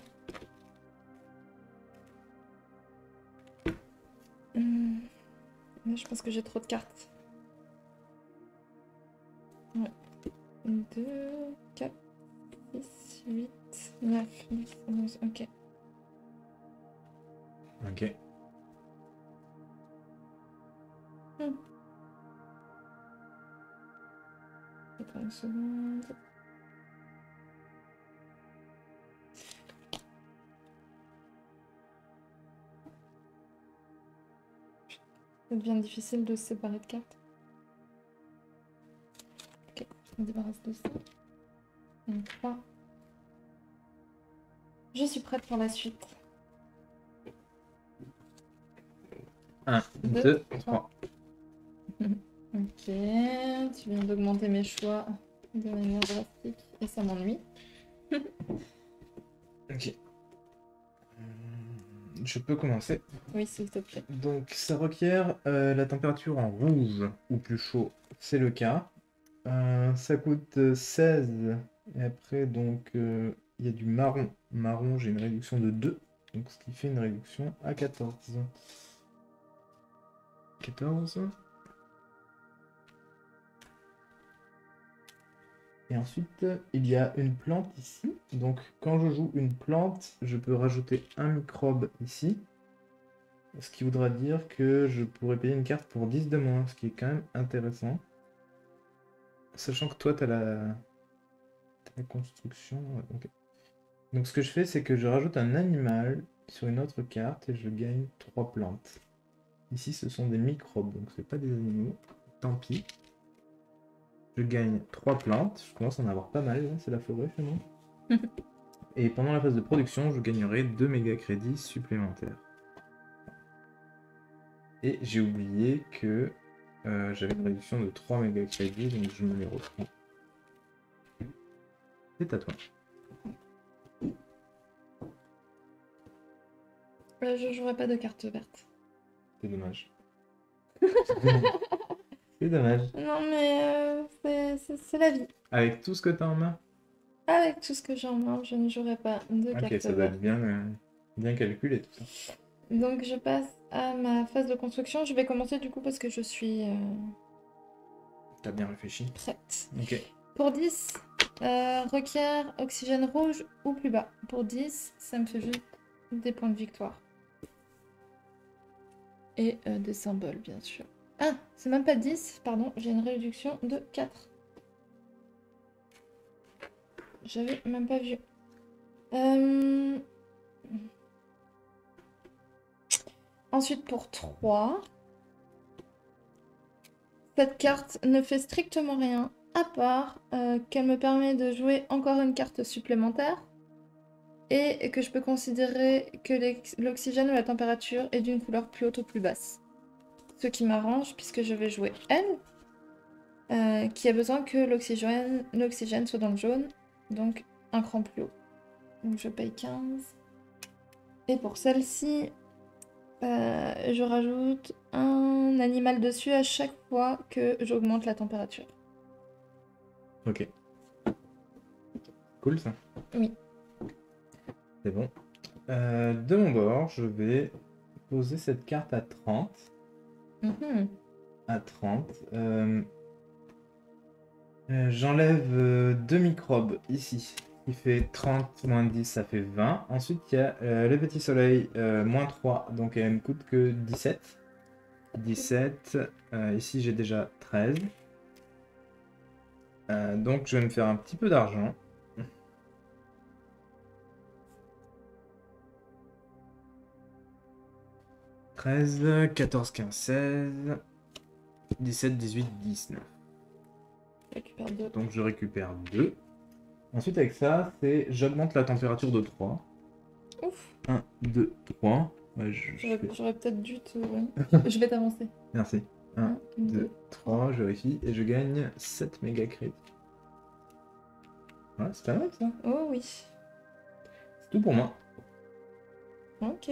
Je pense que j'ai trop de cartes. Ouais. 2, 4, 6, 8, 9, 10, 11, ok. Ok. Attends une seconde. Ça devient difficile de se séparer de cartes. Ok, je me débarrasse de ça. 3. Je suis prête pour la suite. 1, 2, 3. Ok, tu viens d'augmenter mes choix de manière drastique et ça m'ennuie. Ok. Je peux commencer. Oui, s'il te plaît. Donc ça requiert la température en rouge ou plus chaud, c'est le cas. Ça coûte 16. Et après, donc, il y a du marron. Marron, j'ai une réduction de 2. Donc ce qui fait une réduction à 14. 14. Et ensuite, il y a une plante ici. Donc quand je joue une plante, je peux rajouter un microbe ici. Ce qui voudra dire que je pourrais payer une carte pour 10 de moins, ce qui est quand même intéressant. Sachant que toi, tu as la construction. Okay. Donc ce que je fais, c'est que je rajoute un animal sur une autre carte et je gagne 3 plantes. Ici, ce sont des microbes, donc c'est pas des animaux. Tant pis. Je gagne 3 plantes. Je commence à en avoir pas mal, c'est la forêt chez moi. Et pendant la phase de production, je gagnerai 2 méga crédits supplémentaires. Et j'ai oublié que j'avais une réduction de 3 méga crédits, donc je me les reprends. C'est à toi. Je jouerai pas de carte verte. C'est dommage. C'est dommage. Non, mais c'est la vie. Avec tout ce que t'as en main? Avec tout ce que j'ai en main, je ne jouerai pas de Ok, carte ça doit verte. être bien calculé tout ça. Donc je passe à ma phase de construction. Je vais commencer du coup parce que je suis T'as bien réfléchi. prête. Ok. Pour 10, requiert oxygène rouge ou plus bas. Pour 10, ça me fait juste des points de victoire. Et des symboles, bien sûr. Ah, c'est même pas 10, pardon, j'ai une réduction de 4. J'avais même pas vu. Ensuite, pour 3, cette carte ne fait strictement rien, à part qu'elle me permet de jouer encore une carte supplémentaire et que je peux considérer que l'oxygène ou la température est d'une couleur plus haute ou plus basse. Ce qui m'arrange puisque je vais jouer elle, qui a besoin que l'oxygène soit dans le jaune, donc un cran plus haut. Donc je paye 15. Et pour celle-ci, je rajoute un animal dessus à chaque fois que j'augmente la température. Ok. Cool ça. Oui. C'est bon. De mon bord, je vais poser cette carte à 30. Mhm. À 30. J'enlève 2 microbes ici. Il fait 30 moins 10, ça fait 20. Ensuite, il y a le petit soleil, moins 3, donc elle me coûte que 17. 17. Ici, j'ai déjà 13. Donc, je vais me faire un petit peu d'argent. 13, 14, 15, 16, 17, 18, 19. Je récupère 2. Donc, je récupère 2. Ensuite, avec ça, c'est j'augmente la température de 3. Ouf. 1, 2, 3. Ouais, J'aurais peut-être dû te... oui. Je vais t'avancer. Merci. 1, 1, 2, 2, 3, je vérifie. Et je gagne 7 méga crédits. Ouais, c'est pas mal ça. Oh oui. C'est tout pour moi. Ok.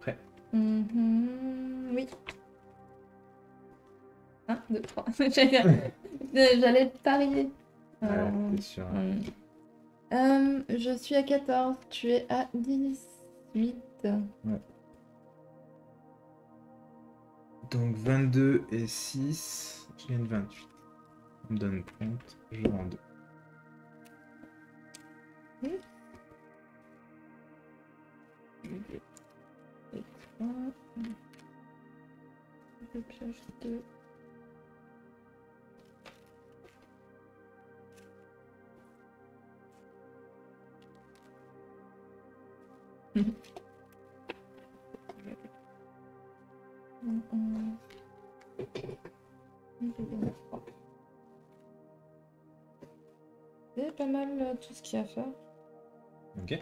Prêt. Oui. 1, 2, 3. J'allais parier. Ouais, t'es sûr. Je suis à 14, tu es à 18. Ouais. Donc 22 et 6, je gagne 28. On me donne 30, je vends 2. Et 3. Je pioche 2. C'est pas mal tout ce qu'il y a à faire. Ok.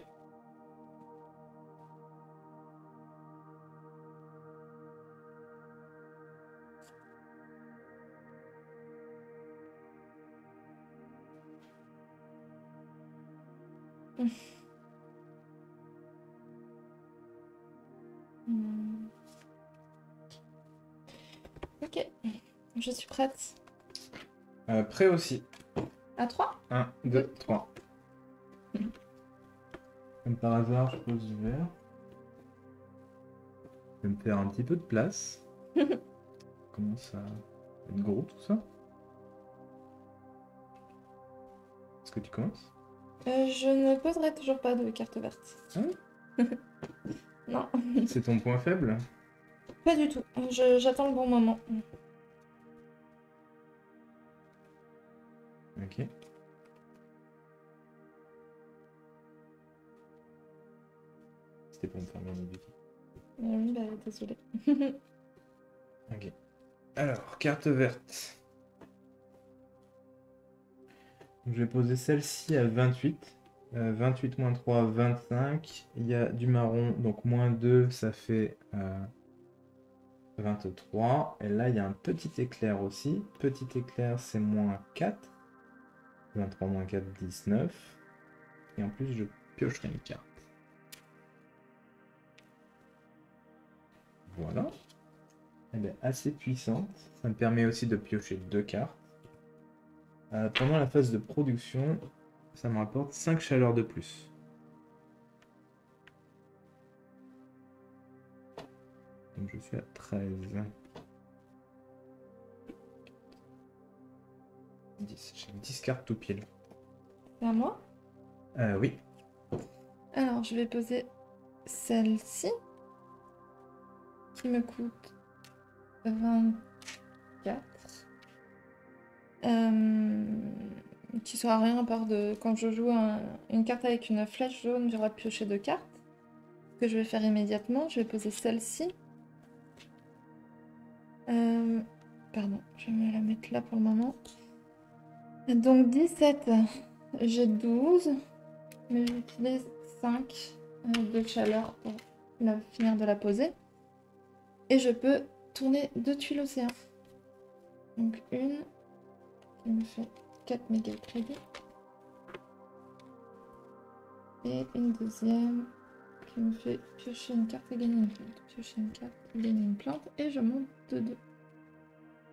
Ok, je suis prête. Prêt aussi. À 3. 1, 2, 3. Comme par hasard, je pose du verre. Je vais me faire un petit peu de place. Commence à être gros tout ça. Est-ce que tu commences? Je ne poserai toujours pas de carte verte. Ah ouais. Non, C'est ton point faible? pas du tout. J'attends le bon moment. Ok. C'était pour me faire gagner du temps. Oui, bah désolé. Ok. Alors, carte verte. Je vais poser celle-ci à 28. 28 moins 3, 25. Il y a du marron, donc moins 2, ça fait 23. Et là, il y a un petit éclair aussi. Petit éclair, c'est moins 4. 23 moins 4, 19. Et en plus, je piocherai une carte. Voilà. Elle est assez puissante. Ça me permet aussi de piocher 2 cartes. Pendant la phase de production, ça me rapporte 5 chaleurs de plus. Donc je suis à 13. 10. J'ai 10 cartes tout pile. C'est à moi? Oui. Alors, je vais poser celle-ci, qui me coûte 24. Qui sert à rien à part de... Quand je joue une carte avec une flèche jaune, j'aurai pioché 2 cartes. Ce que je vais faire immédiatement, je vais poser celle-ci. Pardon, je vais me la mettre là pour le moment. Donc 17, j'ai 12, mais j'utilise 5 de chaleur pour finir de la poser. Et je peux tourner 2 tuiles océan. Donc une qui me fait 4 méga crédits. Et une deuxième qui me fait piocher une carte et gagner une plante. Piocher une carte et gagner une plante. Et je monte de 2.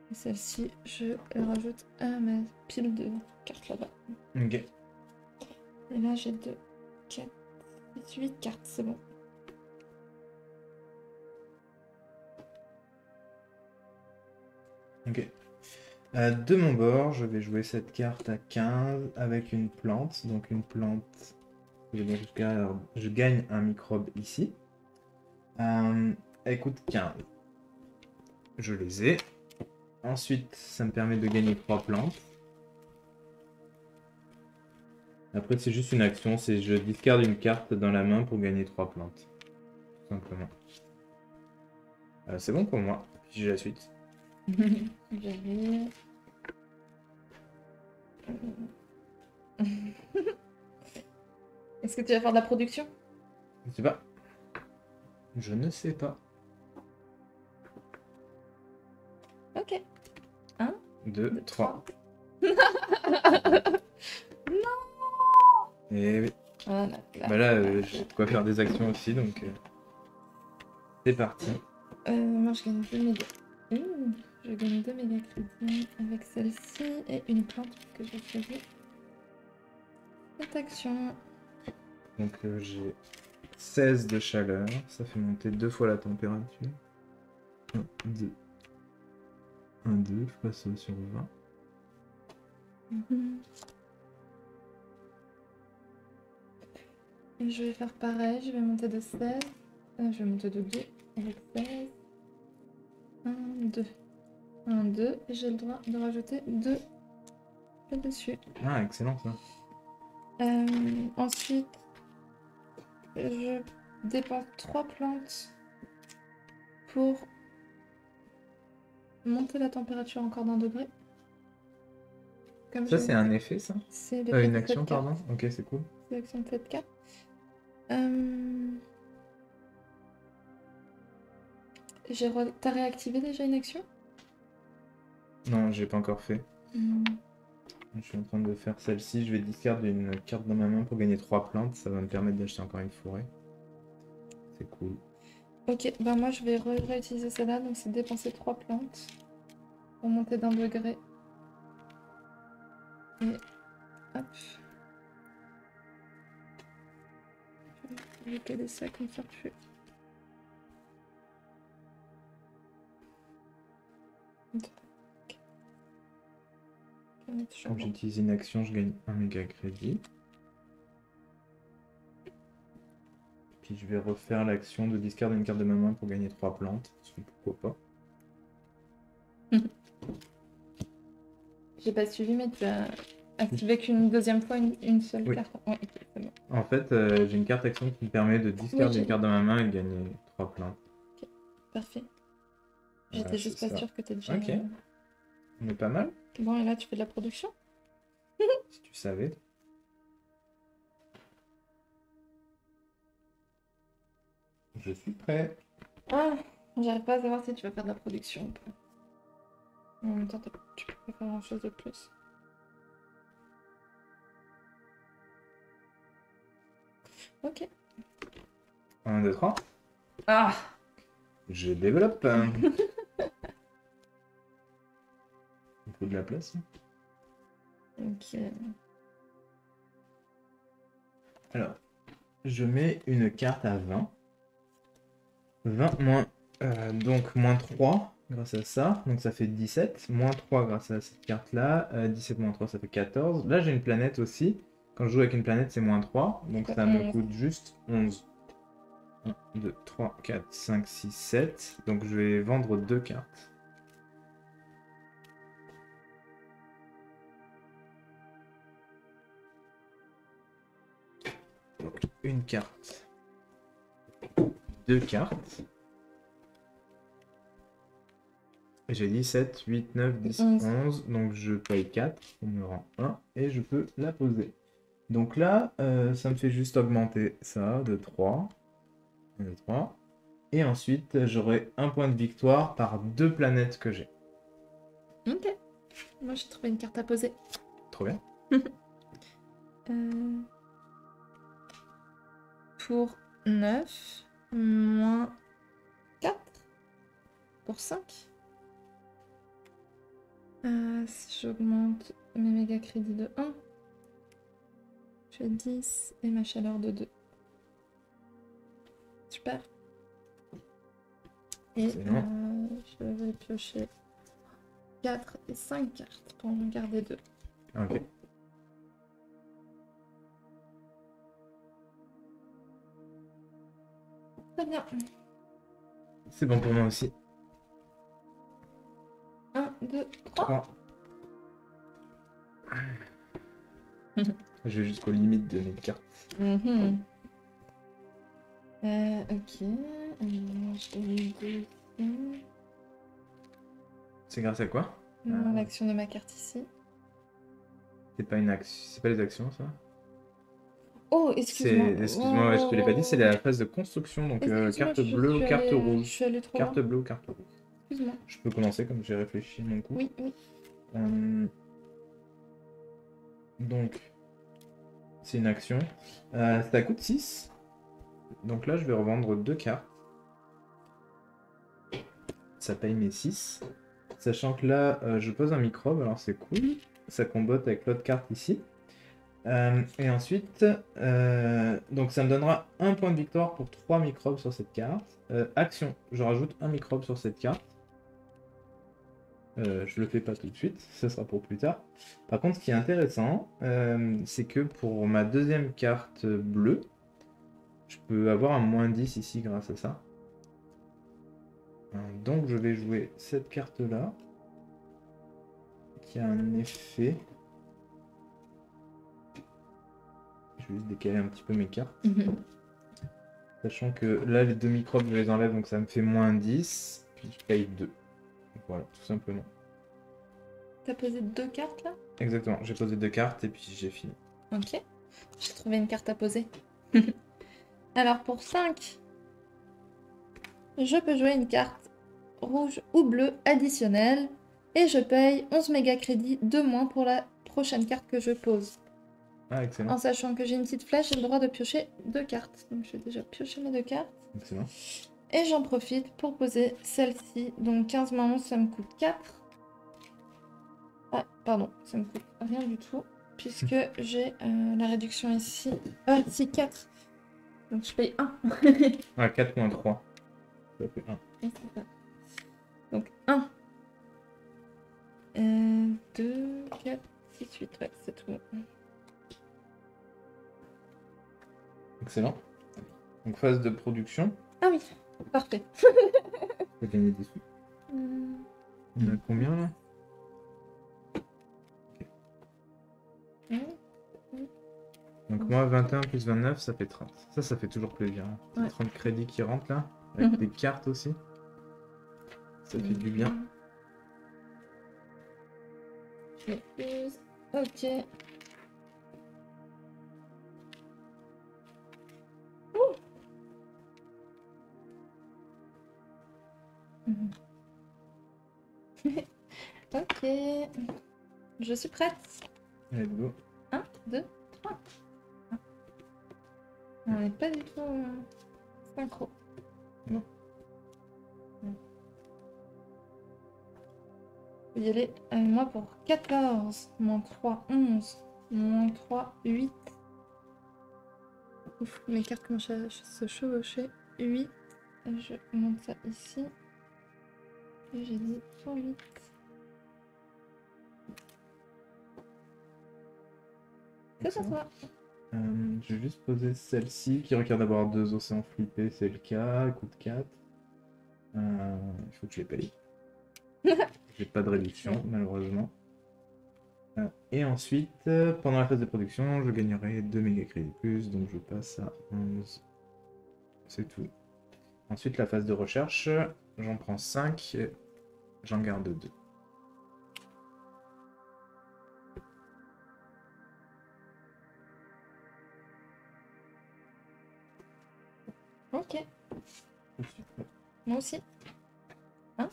Et celle-ci, je la rajoute à ma pile de cartes là-bas. Ok. Et là, j'ai 2, 4, 8 cartes, c'est bon. Ok. De mon bord, je vais jouer cette carte à 15 avec une plante. Donc une plante, je gagne un microbe ici. Elle coûte 15. Je les ai. Ensuite, ça me permet de gagner 3 plantes. Après, c'est juste une action, c'est je discarde une carte dans la main pour gagner 3 plantes. Tout simplement. C'est bon pour moi. Puis j'ai la suite. J'avais... Est-ce que tu vas faire de la production? Je sais pas. Je ne sais pas. Ok. 2, 3. 3. Et oui. Voilà, Bah là, j'ai de quoi faire des actions aussi, donc c'est parti. moi, je gagne 2 méga. Je gagne 2 méga crédits avec celle-ci et une plante que j'ai choisi. Cette action. Donc j'ai 16 de chaleur, ça fait monter 2 fois la température. 1, 2. 1, 2, je passe sur 20. Et je vais faire pareil, je vais monter de 16. Je vais monter de 2 avec 16. 1, 2. 1, 2. Et j'ai le droit de rajouter 2 là-dessus. Ah, excellent ça. Ensuite, je dépense 3 plantes pour monter la température encore d'1 degré. Comme Ça, c'est un effet, ça? C'est Une action, pardon. Ok, c'est cool. C'est l'action de cette carte. T'as réactivé déjà une action? Non, j'ai pas encore fait. Je suis en train de faire celle-ci. Je vais discarder une carte dans ma main pour gagner 3 plantes. Ça va me permettre d'acheter encore une forêt. C'est cool. Ok, ben moi je vais réutiliser celle-là, donc c'est dépenser 3 plantes pour monter d'1 degré. Et hop. Je vais caler ça comme ça plus. Quand j'utilise une action, je gagne 1 méga crédit. Puis je vais refaire l'action de discarder une carte de ma main pour gagner 3 plantes. Pourquoi pas. J'ai pas suivi, mais tu as activé qu'une deuxième fois une seule carte. Ouais, c'est bon. En fait, j'ai une carte action qui me permet de discarder une carte dans ma main et de gagner 3 plantes. Ok, parfait. J'étais juste pas sûre que t'es déjà... Ok. Mais pas mal. Bon, et là, tu fais de la production? Si tu savais. Je suis prêt. Ah, J'arrive pas à savoir si tu vas faire de la production ou pas. En même temps, tu peux pas faire grand chose de plus. Ok. 1, 2, 3. Ah! Je développe. Il faut de la place. Ok. Alors, je mets une carte à 20. 20 moins, donc moins 3 grâce à ça. Donc ça fait 17. Moins 3 grâce à cette carte-là. 17 moins 3, ça fait 14. Là, j'ai une planète aussi. Quand je joue avec une planète, c'est moins 3. Donc ça me coûte juste 11. 1, 2, 3, 4, 5, 6, 7. Donc je vais vendre 2 cartes. Donc une carte. 2 cartes. J'ai dit 7, 8, 9, 10, 11. Donc je paye 4. On me rend 1. Et je peux la poser. Donc là, ça me fait juste augmenter ça de 3. 1, 2, 3. Et ensuite, j'aurai un point de victoire par 2 planètes que j'ai. Ok. Moi, j'ai trouvé une carte à poser. Trop bien. Pour 9, moins 4. Pour 5. Si j'augmente mes méga crédits de 1, je fais 10 et ma chaleur de 2. Super. Et je vais piocher 4 et 5 cartes pour en garder 2. Ok. Très bien. C'est bon pour moi aussi. 1, 2, 3. 3. Je vais jusqu'aux limites de mes cartes. Ok. Je vais deux. C'est grâce à quoi? L'action de ma carte ici. C'est pas une action. C'est pas les actions, ça? Oh, excuse-moi. Excuse-moi, ouais, je te l'ai pas dit, c'est la phase de construction. Donc carte bleue ou carte Je rouge. suis allée trop Carte loin. bleue ou carte rouge. Excuse-moi. Je peux commencer comme j'ai réfléchi mon coup. Oui, oui. Donc, c'est une action. Ça coûte 6. Donc là, je vais revendre 2 cartes. Ça paye mes 6. Sachant que là, je pose un microbe, alors c'est cool. Ça combote avec l'autre carte ici. Et ensuite, donc ça me donnera un point de victoire pour 3 microbes sur cette carte. Action, je rajoute un microbe sur cette carte. Je le fais pas tout de suite, ça sera pour plus tard. Par contre, ce qui est intéressant, c'est que pour ma deuxième carte bleue, je peux avoir un moins 10 ici grâce à ça. Donc je vais jouer cette carte-là, qui a un effet. Je vais juste décaler un petit peu mes cartes. Sachant que là, les 2 microbes, je les enlève, donc ça me fait moins 10. Puis je paye 2. Donc voilà, tout simplement. T'as posé 2 cartes là? Exactement, j'ai posé 2 cartes et puis j'ai fini. Ok. J'ai trouvé une carte à poser. Alors pour 5, je peux jouer une carte rouge ou bleue additionnelle. Et je paye 11 méga crédits de moins pour la prochaine carte que je pose. Ah, excellent. En sachant que j'ai une petite flèche, j'ai le droit de piocher 2 cartes. Donc je vais déjà piocher mes 2 cartes. Excellent. Et j'en profite pour poser celle-ci. Donc 15 moins 11, ça me coûte 4. Ah, pardon, ça me coûte rien du tout. Puisque j'ai la réduction ici. Ah, si, 4. Donc je paye 1. Ah, 4 moins 3. Ça fait 1. Donc 1. 2, 4, 6, 8. Ouais, c'est tout. Excellent. Donc phase de production. Ah oui, parfait. On va gagner des sous. On a combien là? Donc moi 21 plus 29 ça fait 30. Ça fait toujours plaisir. Hein. Ouais. 30 crédits qui rentrent là. Avec des cartes aussi. Ça fait du bien. Ok. Mhm. Ok. Je suis prête. Let's go. 1, 2, 3. On n'est pas du tout synchro. Non. Faut y aller avec moi pour 14. Moins 3, 11. Moins 3, 8. Ouf, mes cartes commencent à se chevaucher. 8. Je monte ça ici. Et j'ai dit pour 8. C'est à toi. Je vais juste poser celle-ci qui requiert d'avoir 2 océans flippés, c'est le cas, elle coûte 4. Il faut que je les paye. J'ai pas de réduction, malheureusement. Et ensuite, pendant la phase de production, je gagnerai 2 méga crédits plus, donc je passe à 11. C'est tout. Ensuite, la phase de recherche, j'en prends 5, et j'en garde 2. Ok. Moi aussi. 1,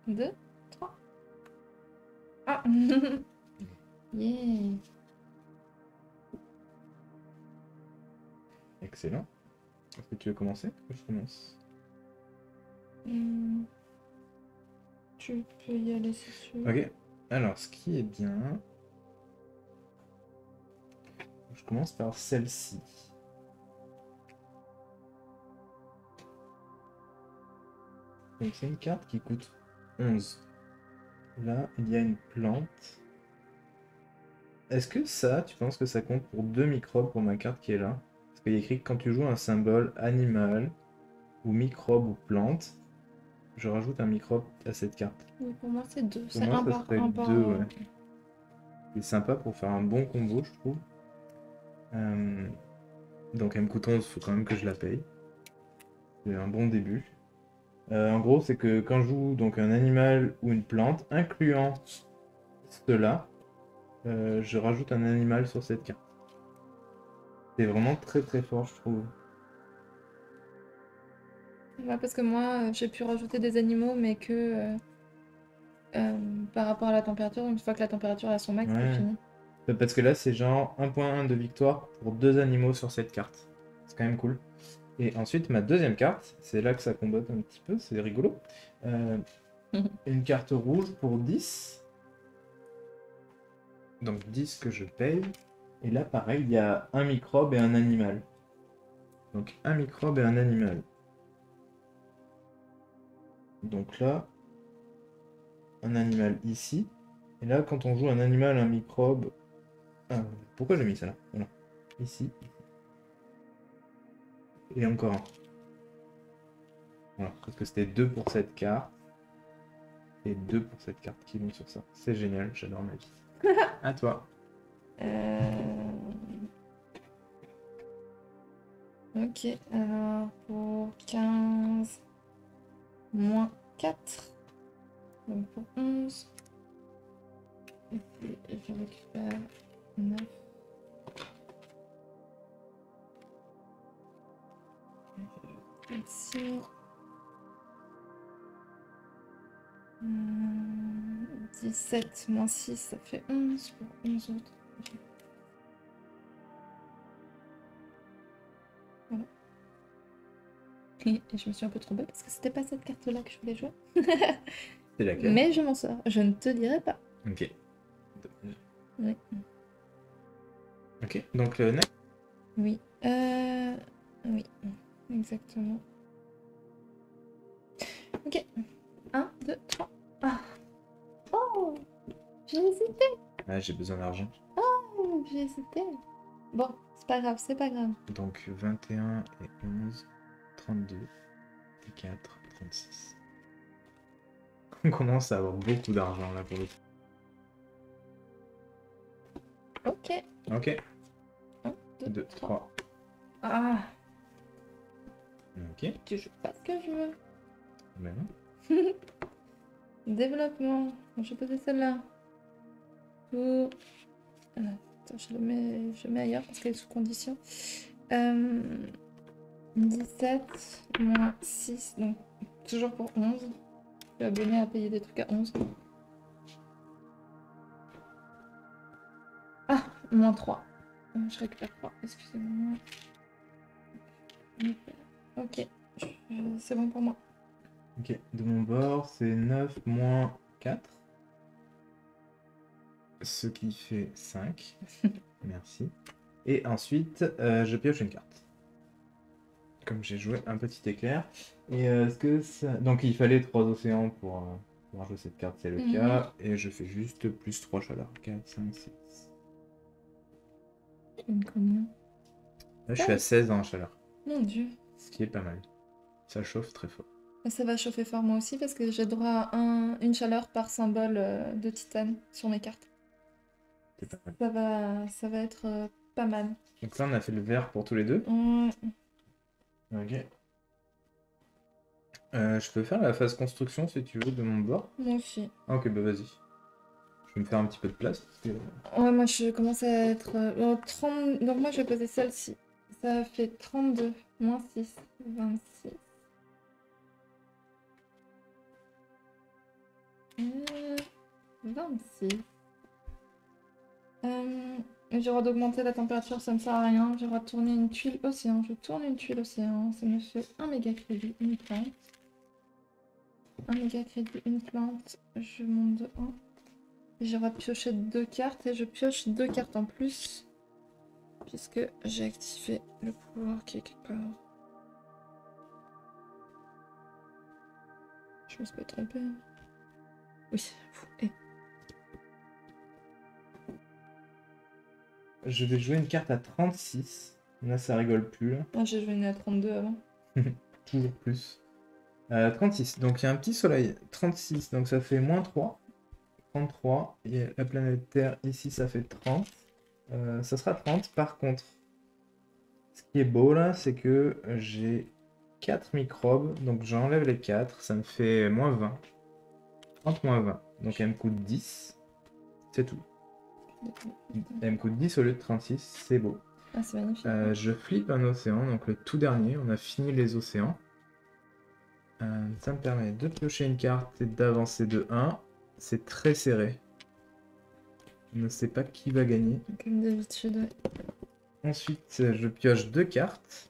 2, 3. Ah. Yeah. Excellent. Est-ce que tu veux commencer ou je commence? Tu peux y aller si tu veux. Ok. Alors, ce qui est bien... Je commence par celle-ci. Donc c'est une carte qui coûte 11. Là, il y a une plante. Est-ce que ça, tu penses que ça compte pour 2 microbes pour ma carte qui est là? Parce qu'il y a écrit que quand tu joues un symbole animal, ou microbe ou plante, je rajoute un microbe à cette carte. Oui, pour moi, c'est 2. Pour C'est moi, un ça par serait un 2, ouais. C'est sympa pour faire un bon combo, je trouve. Donc elle me coûte 11, faut quand même que je la paye. C'est un bon début. En gros, c'est que quand je joue donc un animal ou une plante, incluant cela, je rajoute un animal sur cette carte. C'est vraiment très très fort, je trouve. Ouais, parce que moi, j'ai pu rajouter des animaux, mais que par rapport à la température. Donc, une fois que la température est à son max, c'est Ouais. fini. Parce que là, c'est genre 1.1 de victoire pour 2 animaux sur cette carte. C'est quand même cool. Et ensuite, ma deuxième carte, c'est là que ça combote un petit peu, c'est rigolo. Une carte rouge pour 10. Donc 10 que je paye. Et là, pareil, il y a un microbe et un animal. Donc un microbe et un animal. Donc là, un animal ici. Et là, quand on joue un animal, un microbe... Ah, pourquoi j'ai mis ça là? Voilà. Ici. Et encore un. Voilà, parce que c'était 2 pour cette carte. Et 2 pour cette carte qui vont sur ça. C'est génial, j'adore ma vie. À toi. Ok, alors pour 15, moins 4, donc pour 11. Et puis je récupère 9. Ici. 17 moins 6, ça fait 11 pour 11 autres. Voilà. Et je me suis un peu trompée parce que c'était pas cette carte-là que je voulais jouer. C'est laquelle? Mais je m'en sors, je ne te dirai pas. Ok. Oui. Ok, donc le next. Oui. Oui, exactement. Ok. 1, 2, 3. Ah. Oh, j'ai hésité. Ah, j'ai besoin d'argent. Oh, j'ai hésité. Bon, c'est pas grave, c'est pas grave. Donc 21 et 11, 32 et 4, 36. On commence à avoir beaucoup d'argent là pour le coup. Ok. Ok. 1, 2, 2, 3. 3. Ah, Ok. tu joues pas ce que je veux. Ben non. Développement. Je vais poser celle-là. Pour... Attends, je le mets ailleurs parce qu'elle est sous condition. 17 moins 6, donc toujours pour 11. suis abonnée à payer des trucs à 11. Ah, moins 3. Je récupère 3, excusez-moi. Ok, c'est bon pour moi. Ok, de mon bord, c'est 9 moins 4. Ce qui fait 5. Merci. Et ensuite, je pioche une carte. Comme j'ai joué un petit éclair. Et est-ce que ça... Donc il fallait 3 océans pour jouer cette carte, c'est le cas. Et je fais juste plus 3 chaleur. 4, 5, 6. Combien? Là, je suis à 16 en chaleur. Mon dieu. Ce qui est pas mal. Ça chauffe très fort. Ça va chauffer fort moi aussi parce que j'ai droit à une chaleur par symbole de titane sur mes cartes. C'est pas mal. Ça va être pas mal. Donc là, on a fait le vert pour tous les deux. Ok. Je peux faire la phase construction si tu veux de mon bord. Moi aussi. Ok, bah vas-y. Je vais me faire un petit peu de place. Parce que... Ouais, moi je commence à être 30. Donc moi je vais poser celle-ci. Ça fait 32 moins 6, 26. 26. J'ai le droit d'augmenter la température, ça me sert à rien. J'ai le droit de tourner une tuile océan. Je tourne une tuile océan. Ça me fait un méga crédit, une plante. Un méga crédit, une plante. Je monte de 1. J'ai le droit de piocher 2 cartes et je pioche 2 cartes en plus. Puisque j'ai activé le pouvoir qui est quelque part. Je me suis pas trompée. Oui, et... Je vais jouer une carte à 36. Là, ça rigole plus. Là. Ah, j'ai joué une à 32 avant. Toujours plus. 36. Donc, il y a un petit soleil. 36. Donc, ça fait moins 3. 33. Et la planète Terre, ici, ça fait 30. Ça sera 30. Par contre, ce qui est beau, là, c'est que j'ai 4 microbes. Donc, j'enlève les 4. Ça me fait moins 20. 30 moins 20. Donc, elle me coûte 10. C'est tout. Elle me coûte 10 au lieu de 36. C'est beau. Ah, c'est magnifique. Je flippe un océan, donc le tout dernier, on a fini les océans. Ça me permet de piocher une carte et d'avancer de 1. C'est très serré. Je ne sais pas qui va gagner. Comme d'habitude. Ensuite, je pioche 2 cartes.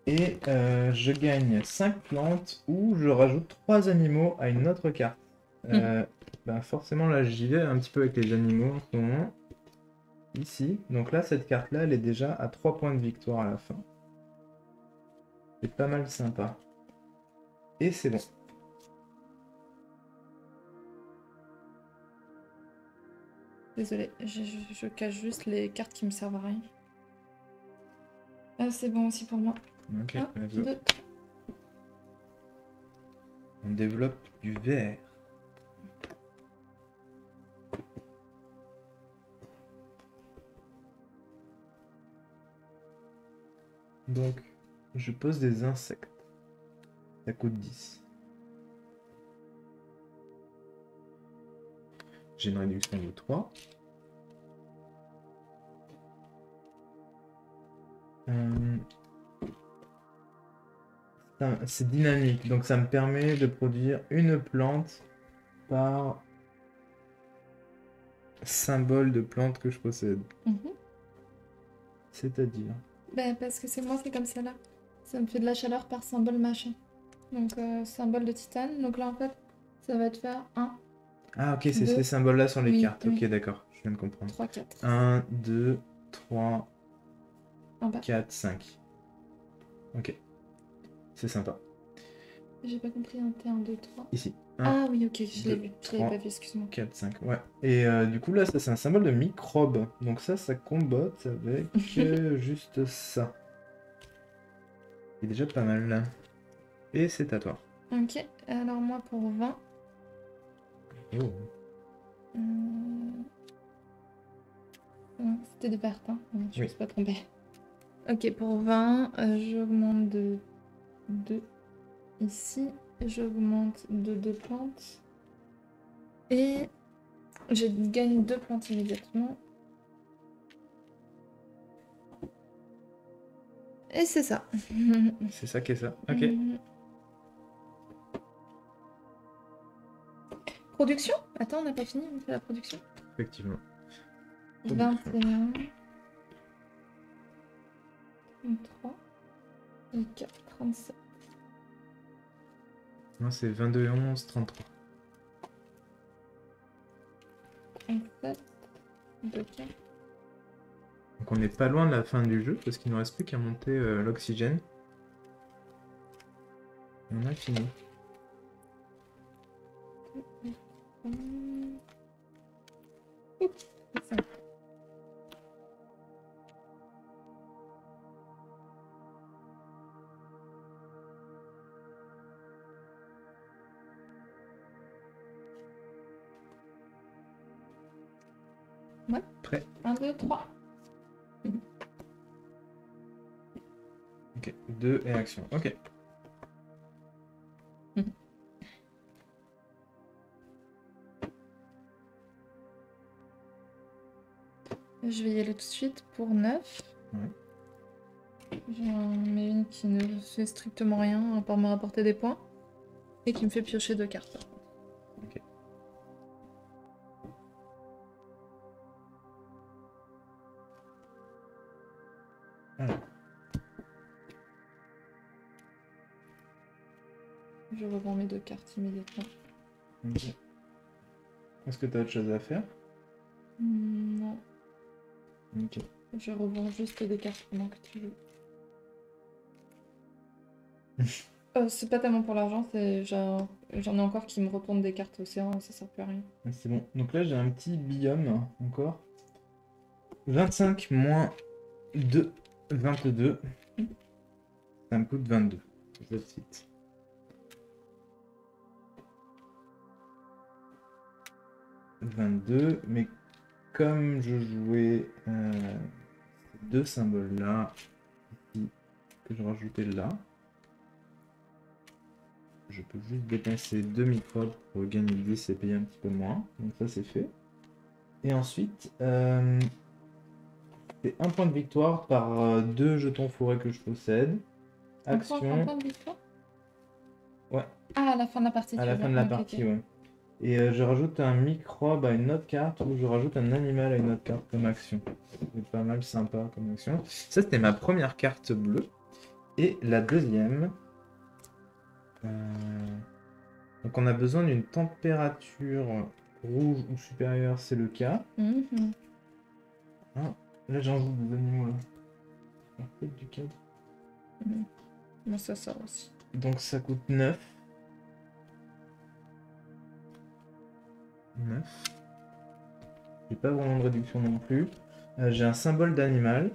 Et je gagne 5 plantes ou je rajoute 3 animaux à une autre carte. Ben forcément, là, j'y vais un petit peu avec les animaux en ce moment. Ici. Donc là, cette carte-là, elle est déjà à 3 points de victoire à la fin. C'est pas mal sympa. Et c'est bon. Désolée, je cache juste les cartes qui me servent à rien. Ah, c'est bon aussi pour moi. Ok, 1, let's go. 2. On développe du vert. Donc, je pose des insectes. Ça coûte 10. J'ai une réduction de 3. C'est dynamique, donc ça me permet de produire une plante par symbole de plante que je possède. C'est-à-dire... Ben, parce que c'est moi, c'est comme ça là. Ça me fait de la chaleur par symbole machin. Donc, symbole de titane. Donc là, en fait, ça va te faire 1, Ah, ok, c'est 2, ces symboles-là sur les oui, cartes. oui. Ok, d'accord, je viens de comprendre. 3, 4. 1, 2, 3, En bas. 4, 5. Ok. C'est sympa. J'ai pas compris un T, 1, 2, 3. Ici. 1, Ah oui, ok, je l'ai 2, vu. Je 3, l'avais pas vu, excuse-moi. 4, 5. Ouais. Et du coup, là, ça, c'est un symbole de microbe. Donc ça combotte avec juste ça. C'est déjà pas mal, là. Et c'est à toi. Ok, alors moi pour 20. Oh. C'était des pertes, hein. Je me Oui. suis pas trompée. Ok, pour 20, j'augmente de 2 ici. J'augmente de 2 plantes. Et je gagne 2 plantes immédiatement. Et c'est ça. C'est ça qui est ça. Ok. Production? Attends, on n'a pas fini, on fait la production. Effectivement. 21, 33, et 4, 37. Moi, c'est 22 et 11, 33. 37, 2, 4. Donc on n'est pas loin de la fin du jeu parce qu'il ne nous reste plus qu'à monter l'oxygène. Et on a fini. Oups, c'est ça. Ouais. Prêt. 1, 2, 3. Ok, 2 et action. Ok. Je vais y aller tout de suite pour 9. Ouais. J'en mets une qui ne fait strictement rien à part me rapporter des points. Et qui me fait piocher 2 cartes. Ok. Alors. Je revends mes 2 cartes immédiatement. Ok. Est-ce que tu as autre chose à faire? Non. Ok. Je revends juste des cartes pendant que tu joues. C'est pas tellement pour l'argent, c'est genre... J'en ai encore qui me retournent des cartes océan, ça sert plus à rien. C'est bon. Donc là, j'ai un petit biome encore. 25 moins 2, 22. Ça me coûte 22. That's it. Mais comme je jouais ces deux symboles là, ici, que je rajoutais là, je peux juste dépenser 2 microbes pour gagner 10 et payer un petit peu moins. Donc ça c'est fait. Et ensuite, c'est un point de victoire par 2 jetons forêt que je possède. Action. Un point de victoire? Ouais. Ah, à la fin de la partie. À la fin de la partie, ouais. Et je rajoute un microbe à une autre carte ou je rajoute un animal à une autre carte comme action. C'est pas mal sympa comme action. Ça, c'était ma première carte bleue. Et la deuxième... Donc on a besoin d'une température rouge ou supérieure, c'est le cas. Ah, là, j'en joue des animaux, là. Peut-être du cadre. Mais ça sort aussi. Donc ça coûte 9. 9. J'ai pas vraiment de réduction non plus. J'ai un symbole d'animal.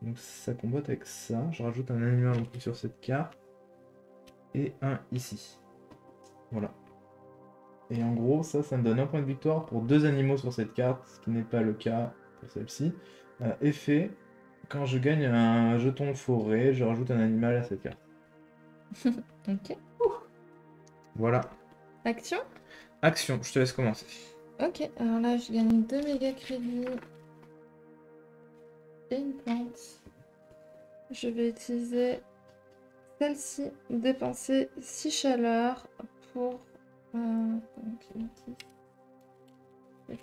Donc ça combote avec ça. Je rajoute un animal en plus sur cette carte. Et un ici. Voilà. Et en gros, ça me donne un point de victoire pour 2 animaux sur cette carte, ce qui n'est pas le cas pour celle-ci. Effet, quand je gagne un jeton forêt, je rajoute un animal à cette carte. Ok. Voilà. Action? Action, je te laisse commencer. Ok, alors là, je gagne 2 méga crédits. Et une plante. Je vais utiliser celle-ci, dépenser 6 chaleurs pour... donc, 1, 2,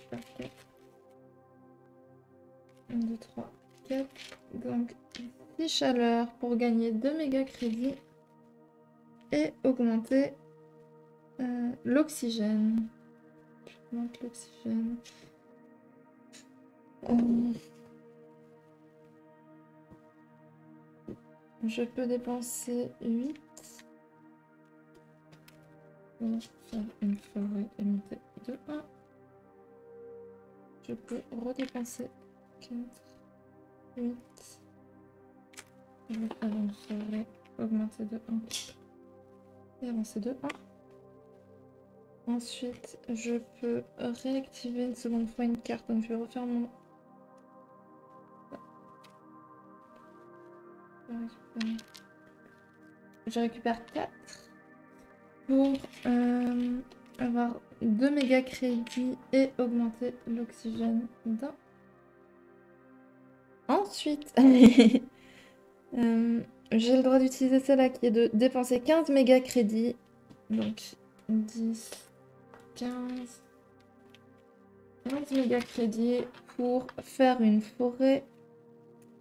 3, 4. Donc, 6 chaleurs pour gagner 2 méga crédits et augmenter l'oxygène. J'augmente l'oxygène. Je peux dépenser 8 pour faire une forêt et monter de 1. Je peux redépenser 4, 8. Je vais faire une forêt, augmenter de 1 et avancer de 1. Ensuite, je peux réactiver une seconde fois une carte, donc je vais refaire mon... Je récupère 4 pour avoir 2 méga crédits et augmenter l'oxygène d'un. Ensuite, j'ai le droit d'utiliser celle-là qui est de dépenser 15 méga crédits. Donc 10, 15 méga crédits pour faire une forêt.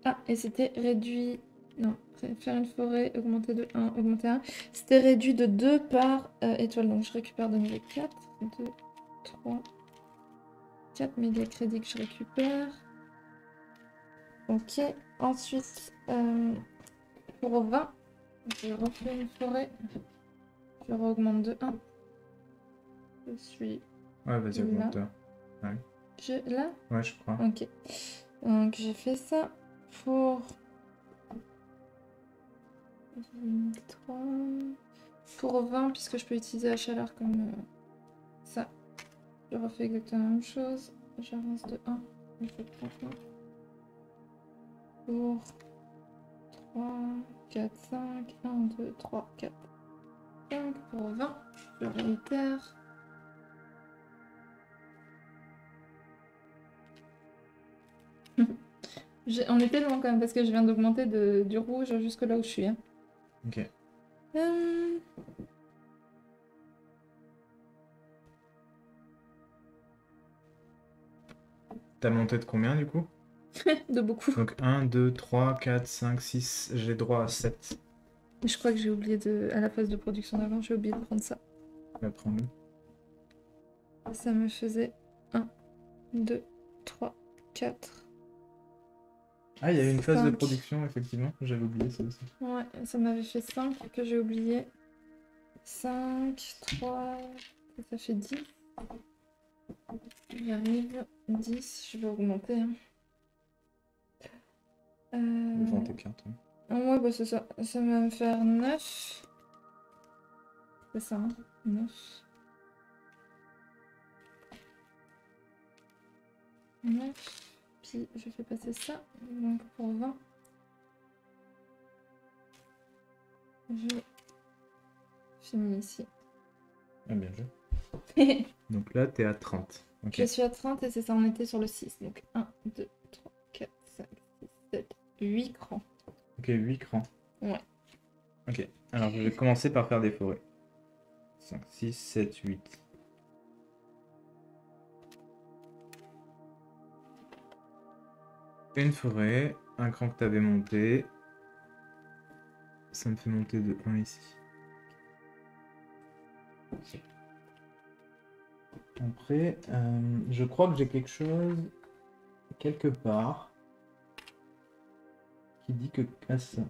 Ah, et c'était réduit. Non, faire une forêt, augmenter de 1, augmenter 1. C'était réduit de 2 par étoile. Donc je récupère de nouveau 4, 2, 3, 4 méga crédits que je récupère. Ok. Ensuite, pour 20, je refais une forêt. Je augmente de 1. Je suis Ouais, vas-y, augmente-toi. là. Ouais, je crois. Ok. Donc j'ai fait ça pour 3. Pour 20, puisque je peux utiliser la chaleur comme ça. Je refais exactement la même chose. J'avance de 1. Je fais 39. Pour 3, 4, 5. 1, 2, 3, 4, 5. Pour 20. Je réitère. On était loin quand même parce que je viens d'augmenter du rouge jusque là où je suis. Hein. Ok. T'as monté de combien du coup? De beaucoup. Donc 1, 2, 3, 4, 5, 6, j'ai droit à 7. Je crois que j'ai oublié à la phase de production d'avant, j'ai oublié de prendre ça. Bah, prends-le. Ça me faisait 1, 2, 3, 4. Ah, il y a eu une phase de 5. production, effectivement. J'avais oublié ça aussi. Ouais, ça m'avait fait 5 que j'ai oublié. 5, 3, ça fait 10. J'arrive, 10, je vais augmenter. Hein. Devant tes cartes. Ouais, bah c'est ça. Ça va me faire 9. C'est ça, hein 9. 9. Puis je fais passer ça. Donc pour 20. Je finis ici. Ah, bien joué. Donc là, t'es à 30. Okay. Je suis à 30 et c'est ça, on était sur le 6. Donc 1, 2, 3, 4, 5, 6, 7, 8 crans. Ok, 8 crans. Ouais. Ok, alors je vais commencer par faire des forêts. 5, 6, 7, 8. Une forêt, un cran que tu avais monté. Ça me fait monter de 1 ici. Après, je crois que j'ai quelque chose quelque part qui dit que... Ah, ça.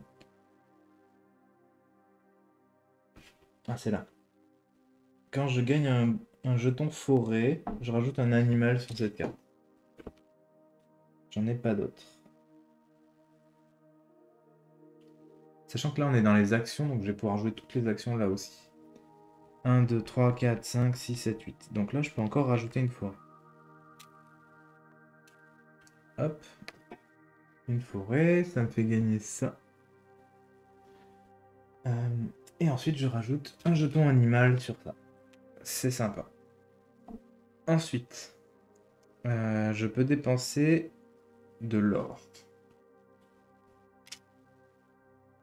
Ah, c'est là. Quand je gagne un jeton forêt, je rajoute un animal sur cette carte. J'en ai pas d'autres. Sachant que là, on est dans les actions, donc je vais pouvoir jouer toutes les actions là aussi. 1, 2, 3, 4, 5, 6, 7, 8. Donc là, je peux encore rajouter une forêt. Hop. Une forêt, ça me fait gagner ça. Et ensuite, je rajoute un jeton animal sur ça. C'est sympa. Ensuite, je peux dépenser de l'or.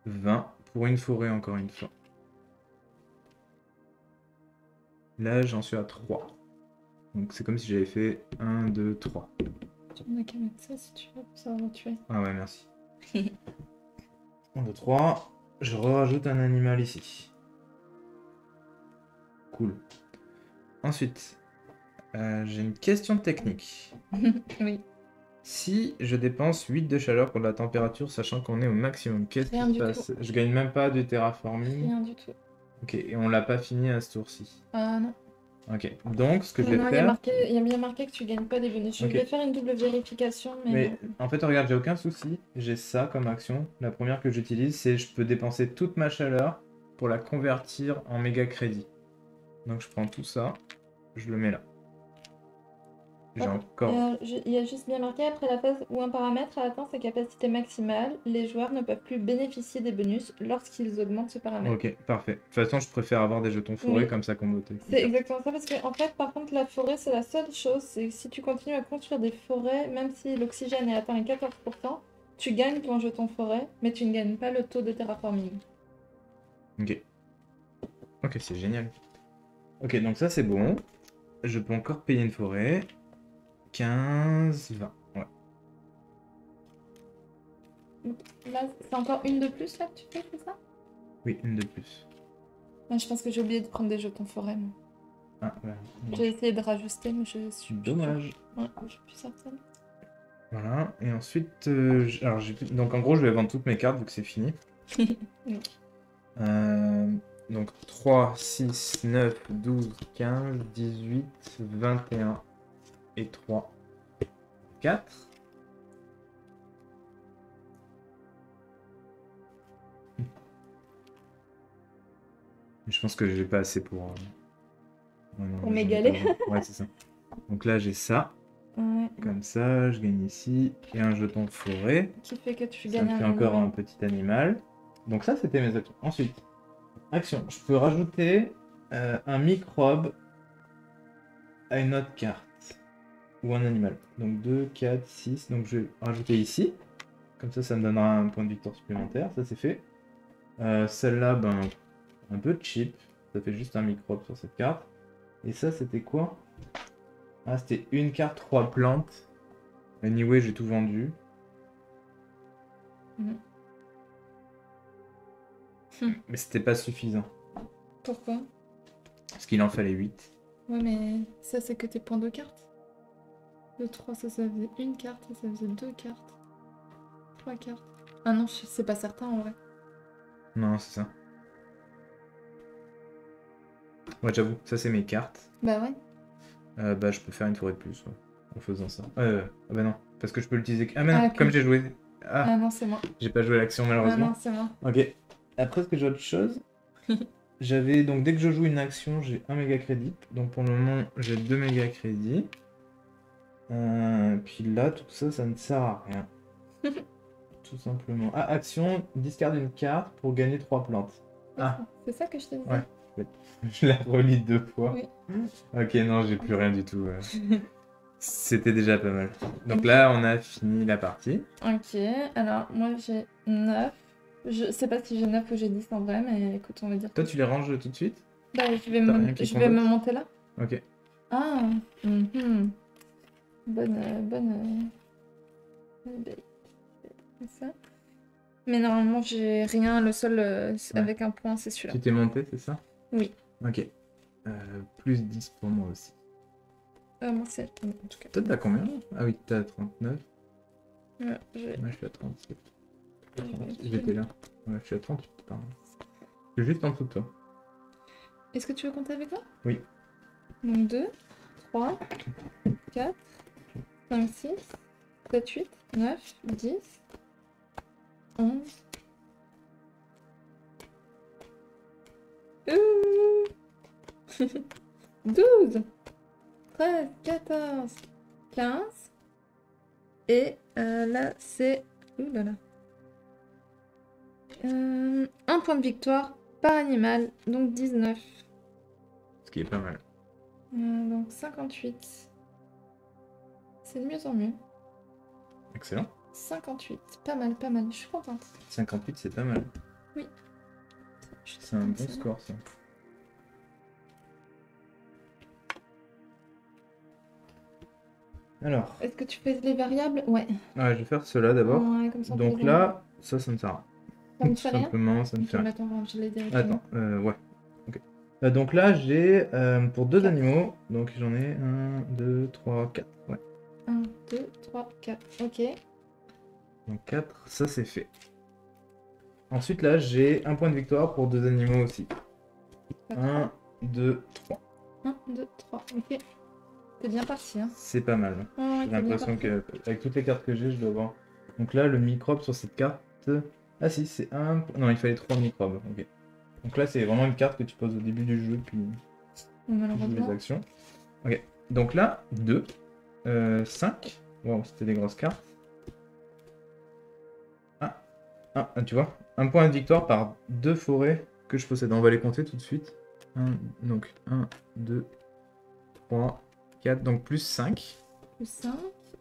20 pour une forêt, encore une fois. Là, j'en suis à 3. Donc c'est comme si j'avais fait 1, 2, 3. On n'a qu'à mettre ça si tu veux pour savoir où tu es. Ah ouais, merci. 1, 2, 3. Je rajoute un animal ici. Cool. Ensuite, j'ai une question technique. Oui. Si je dépense 8 de chaleur pour la température, sachant qu'on est au maximum, qu'est-ce qui se passe? Je gagne même pas de terraforming. Rien du tout. Ok, et on l'a pas fini à ce tour-ci. Ah non. Ok, donc ce que je vais Non, faire... il y a bien marqué que tu gagnes pas des bonus. Je Ok. vais faire une double vérification, Mais non. en fait, regarde, j'ai aucun souci. J'ai ça comme action. La première que j'utilise, c'est je peux dépenser toute ma chaleur pour la convertir en méga crédit. Donc je prends tout ça, je le mets là. J'ai encore... Il y a juste bien marqué après la phase où un paramètre a atteint sa capacité maximale, les joueurs ne peuvent plus bénéficier des bonus lorsqu'ils augmentent ce paramètre. Ok, parfait. De toute façon, je préfère avoir des jetons forêt Oui. comme ça qu'on vote. C'est exactement ça, parce que en fait, par contre, la forêt, c'est la seule chose, c'est que si tu continues à construire des forêts, même si l'oxygène est atteint à 14%, Tu gagnes ton jeton forêt, mais tu ne gagnes pas le taux de terraforming. Ok. Ok, c'est génial. Ok, donc ça c'est bon. Je peux encore payer une forêt. 15, 20. Ouais. Donc, là, c'est encore une de plus là que tu fais, c'est ça? Oui, une de plus. Ouais, je pense que j'ai oublié de prendre des jetons forêt, moi. Ah, ouais. J'ai essayé de rajuster, mais je suis plus Dommage. sûre. Ouais, je suis plus certaine. Voilà. Et ensuite, alors donc en gros, je vais vendre toutes mes cartes vu que c'est fini. Oui. Euh, Donc 3, 6, 9, 12, 15, 18, 21 et 3, 4. Je pense que j'ai pas assez pour... ouais, non, Pour j'en ai m'égaler. pas besoin. Ouais, c'est ça. Donc là, j'ai ça. Ouais. Comme ça, je gagne ici. Et un jeton forêt. Qui fait que tu Ça gagnes me fait un encore un énorme. petit animal. Donc ça, c'était mes actions. Ensuite, action. Je peux rajouter un microbe à une autre carte. Ou un animal. Donc 2, 4, 6. Donc je vais rajouter ici. Comme ça me donnera un point de victoire supplémentaire. Ça, c'est fait. Celle-là, ben, un peu cheap. Ça fait juste un microbe sur cette carte. Et ça, c'était quoi? Ah, c'était une carte, 3 plantes. Anyway, j'ai tout vendu. Mhm. Mais c'était pas suffisant. Pourquoi? Parce qu'il en fallait 8. Ouais, mais ça, c'est que tes points de carte. Le 3, ça faisait une carte, ça faisait deux cartes. Trois cartes. Ah non, c'est pas certain en vrai. Non, c'est ça. Ouais, j'avoue, ça c'est mes cartes. Bah ouais. Bah, je peux faire une forêt de plus, ouais, en faisant ça. Ah bah non, parce que je peux l'utiliser. Ah mais Ah, non, comme ok. j'ai joué. Ah, Ah non, c'est moi. j'ai pas joué l'action Ah malheureusement. non, c'est moi. Ok. Après, est-ce que j'ai autre chose? J'avais donc dès que je joue une action, j'ai un méga crédit. Donc pour le moment, j'ai 2 méga crédits. Puis là, tout ça, ça ne sert à rien. Tout simplement. Ah, action, discarde une carte pour gagner 3 plantes. Ah, C'est ça que je te disais. ouais. Je la relis 2 fois. Oui. Ok, non, j'ai plus rien du tout. C'était déjà pas mal. Donc là, on a fini la partie. Ok, alors moi j'ai 9. Je sais pas si j'ai 9 ou j'ai 10 en vrai, mais écoute, on va dire Toi, que... tu les ranges tout de suite? Bah, T'as rien qui je vais me compte? monter là. Ok. Ah, mhm. Bonne... bah, c'est ça. Mais normalement j'ai rien, le seul avec un point c'est celui-là. Tu t'es monté, c'est ça? Oui. Ok. Plus 10 pour moi aussi. Moi c'est... En tout cas. Toi, t'as combien? Ah oui, t'as 39. Ouais, j'ai- Moi, je suis à 37. j'ai- J'étais là. Ouais, je suis à 38, pardon. Je suis juste en dessous de toi. Est-ce que tu veux compter avec moi? Oui. Donc 2, 3, 4, 5, 6, 7, 8, 9, 10, 11... 12, 13, 14, 15. Et là, c'est... Ouh là là. Un point de victoire par animal, donc 19. Ce qui est pas mal. Donc 58. C'est de mieux en mieux. Excellent. 58, pas mal, pas mal. Je suis contente. 58, c'est pas mal. Oui. Je suis C'est un contente, bon ça. score, ça. Alors, Est-ce que tu fais les variables? Ouais. je vais faire cela d'abord. Ouais, comme ça on peut Donc les là, ça me sert à Ça rien. me Tout fait rien? simplement, ça me Ok, fait rien. bah attends, je l'ai directement. Attends, ouais. Ok. Donc là, j'ai pour deux Quatre. animaux. Donc j'en ai 1, 2, 3, 4. Ouais. 1, 2, 3, 4. Ok. Donc 4, ça c'est fait. Ensuite, là, j'ai un point de victoire pour deux animaux aussi. 1, 2, 3. 1, 2, 3. Ok. T'es bien parti, hein. C'est pas mal. Ouais, J'ai t'es bien l'impression parti. qu'avec toutes les cartes que j'ai, je dois avoir. Donc là, le microbe sur cette carte. Ah si, c'est un. Non, il fallait 3 microbes. Ok. Donc là, c'est vraiment une carte que tu poses au début du jeu, puis Bon, tu joues les malheureusement. actions. Ok. Donc là, 2. 5. Wow, c'était des grosses cartes. Ah, tu vois, un point de victoire par deux forêts que je possède. On va les compter tout de suite. Donc 1, 2, 3, 4. Donc plus 5. Plus 5.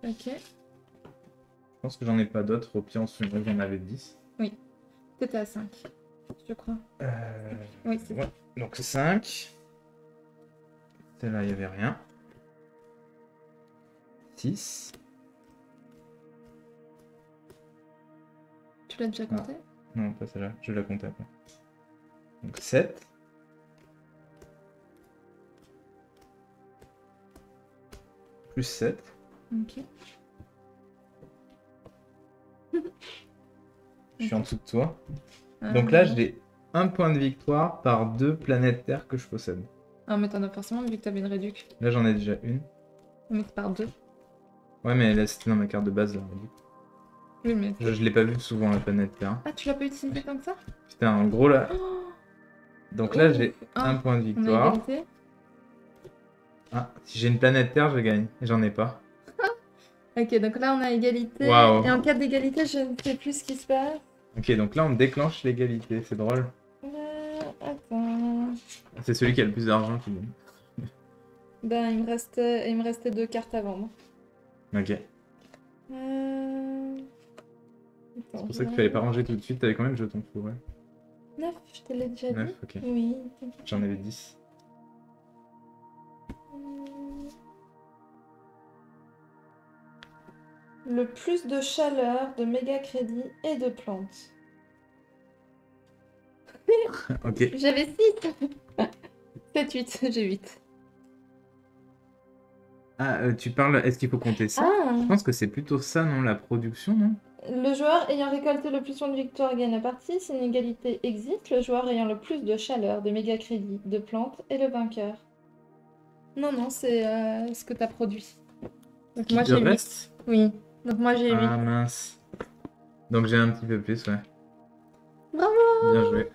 Ok. pense que j'en ai pas d'autres. Au pire, on se souviendra que j'en avais 10. T'étais à 5, je crois. Oui, c'est Ouais. Donc 5. Celle-là, il n'y avait rien. 6. Tu l'as déjà compté? Non, pas celle-là. Je la compte après. Donc 7. Plus 7. Ok. Je suis en dessous de toi. Donc là, j'ai un point de victoire par 2 planètes Terre que je possède. Ah, mais t'en as forcément vu que t'avais une réduc. Là, j'en ai déjà une. Mais c'est par 2. Ouais, mais là, c'était dans ma carte de base. Là. Oui, mais. Je l'ai pas vu souvent, la planète Terre. Ah, tu l'as pas utilisé comme ça? Putain, en gros, là. Oh, Donc là, oh, j'ai un point de on a victoire. égalité. Ah, si j'ai une planète Terre, je gagne. Et j'en ai pas. Ok, donc là on a égalité. Waouh. Et en cas d'égalité, je ne sais plus ce qui se passe. Ok, donc là, on déclenche l'égalité. C'est drôle. Attends. C'est celui qui a le plus d'argent qui gagne. Ben, il me restait 2 cartes à vendre. Ok. C'est pour ça qu'il fallait pas ranger tout de suite. T'avais combien de jetons fous, ouais. 9, je te l'ai déjà 9, dit. ok. Oui. J'en avais 10. Le plus de chaleur, de méga crédit et de plantes. Ok. J'avais 6. 7, 8, j'ai 8. Ah, tu parles. Est-ce qu'il faut compter ça? Ah. Je pense que c'est plutôt ça, non? La production, non? Le joueur ayant récolté le plus de points de victoire gagne la partie. Si une égalité existe, le joueur ayant le plus de chaleur, de méga crédit, de plantes est le vainqueur. Non, non, c'est ce que t'as produit. Donc moi Qui te j'ai 8. reste? Oui, donc moi j'ai 8. Ah mince. Donc j'ai un petit peu plus, ouais. Bravo. Bien joué.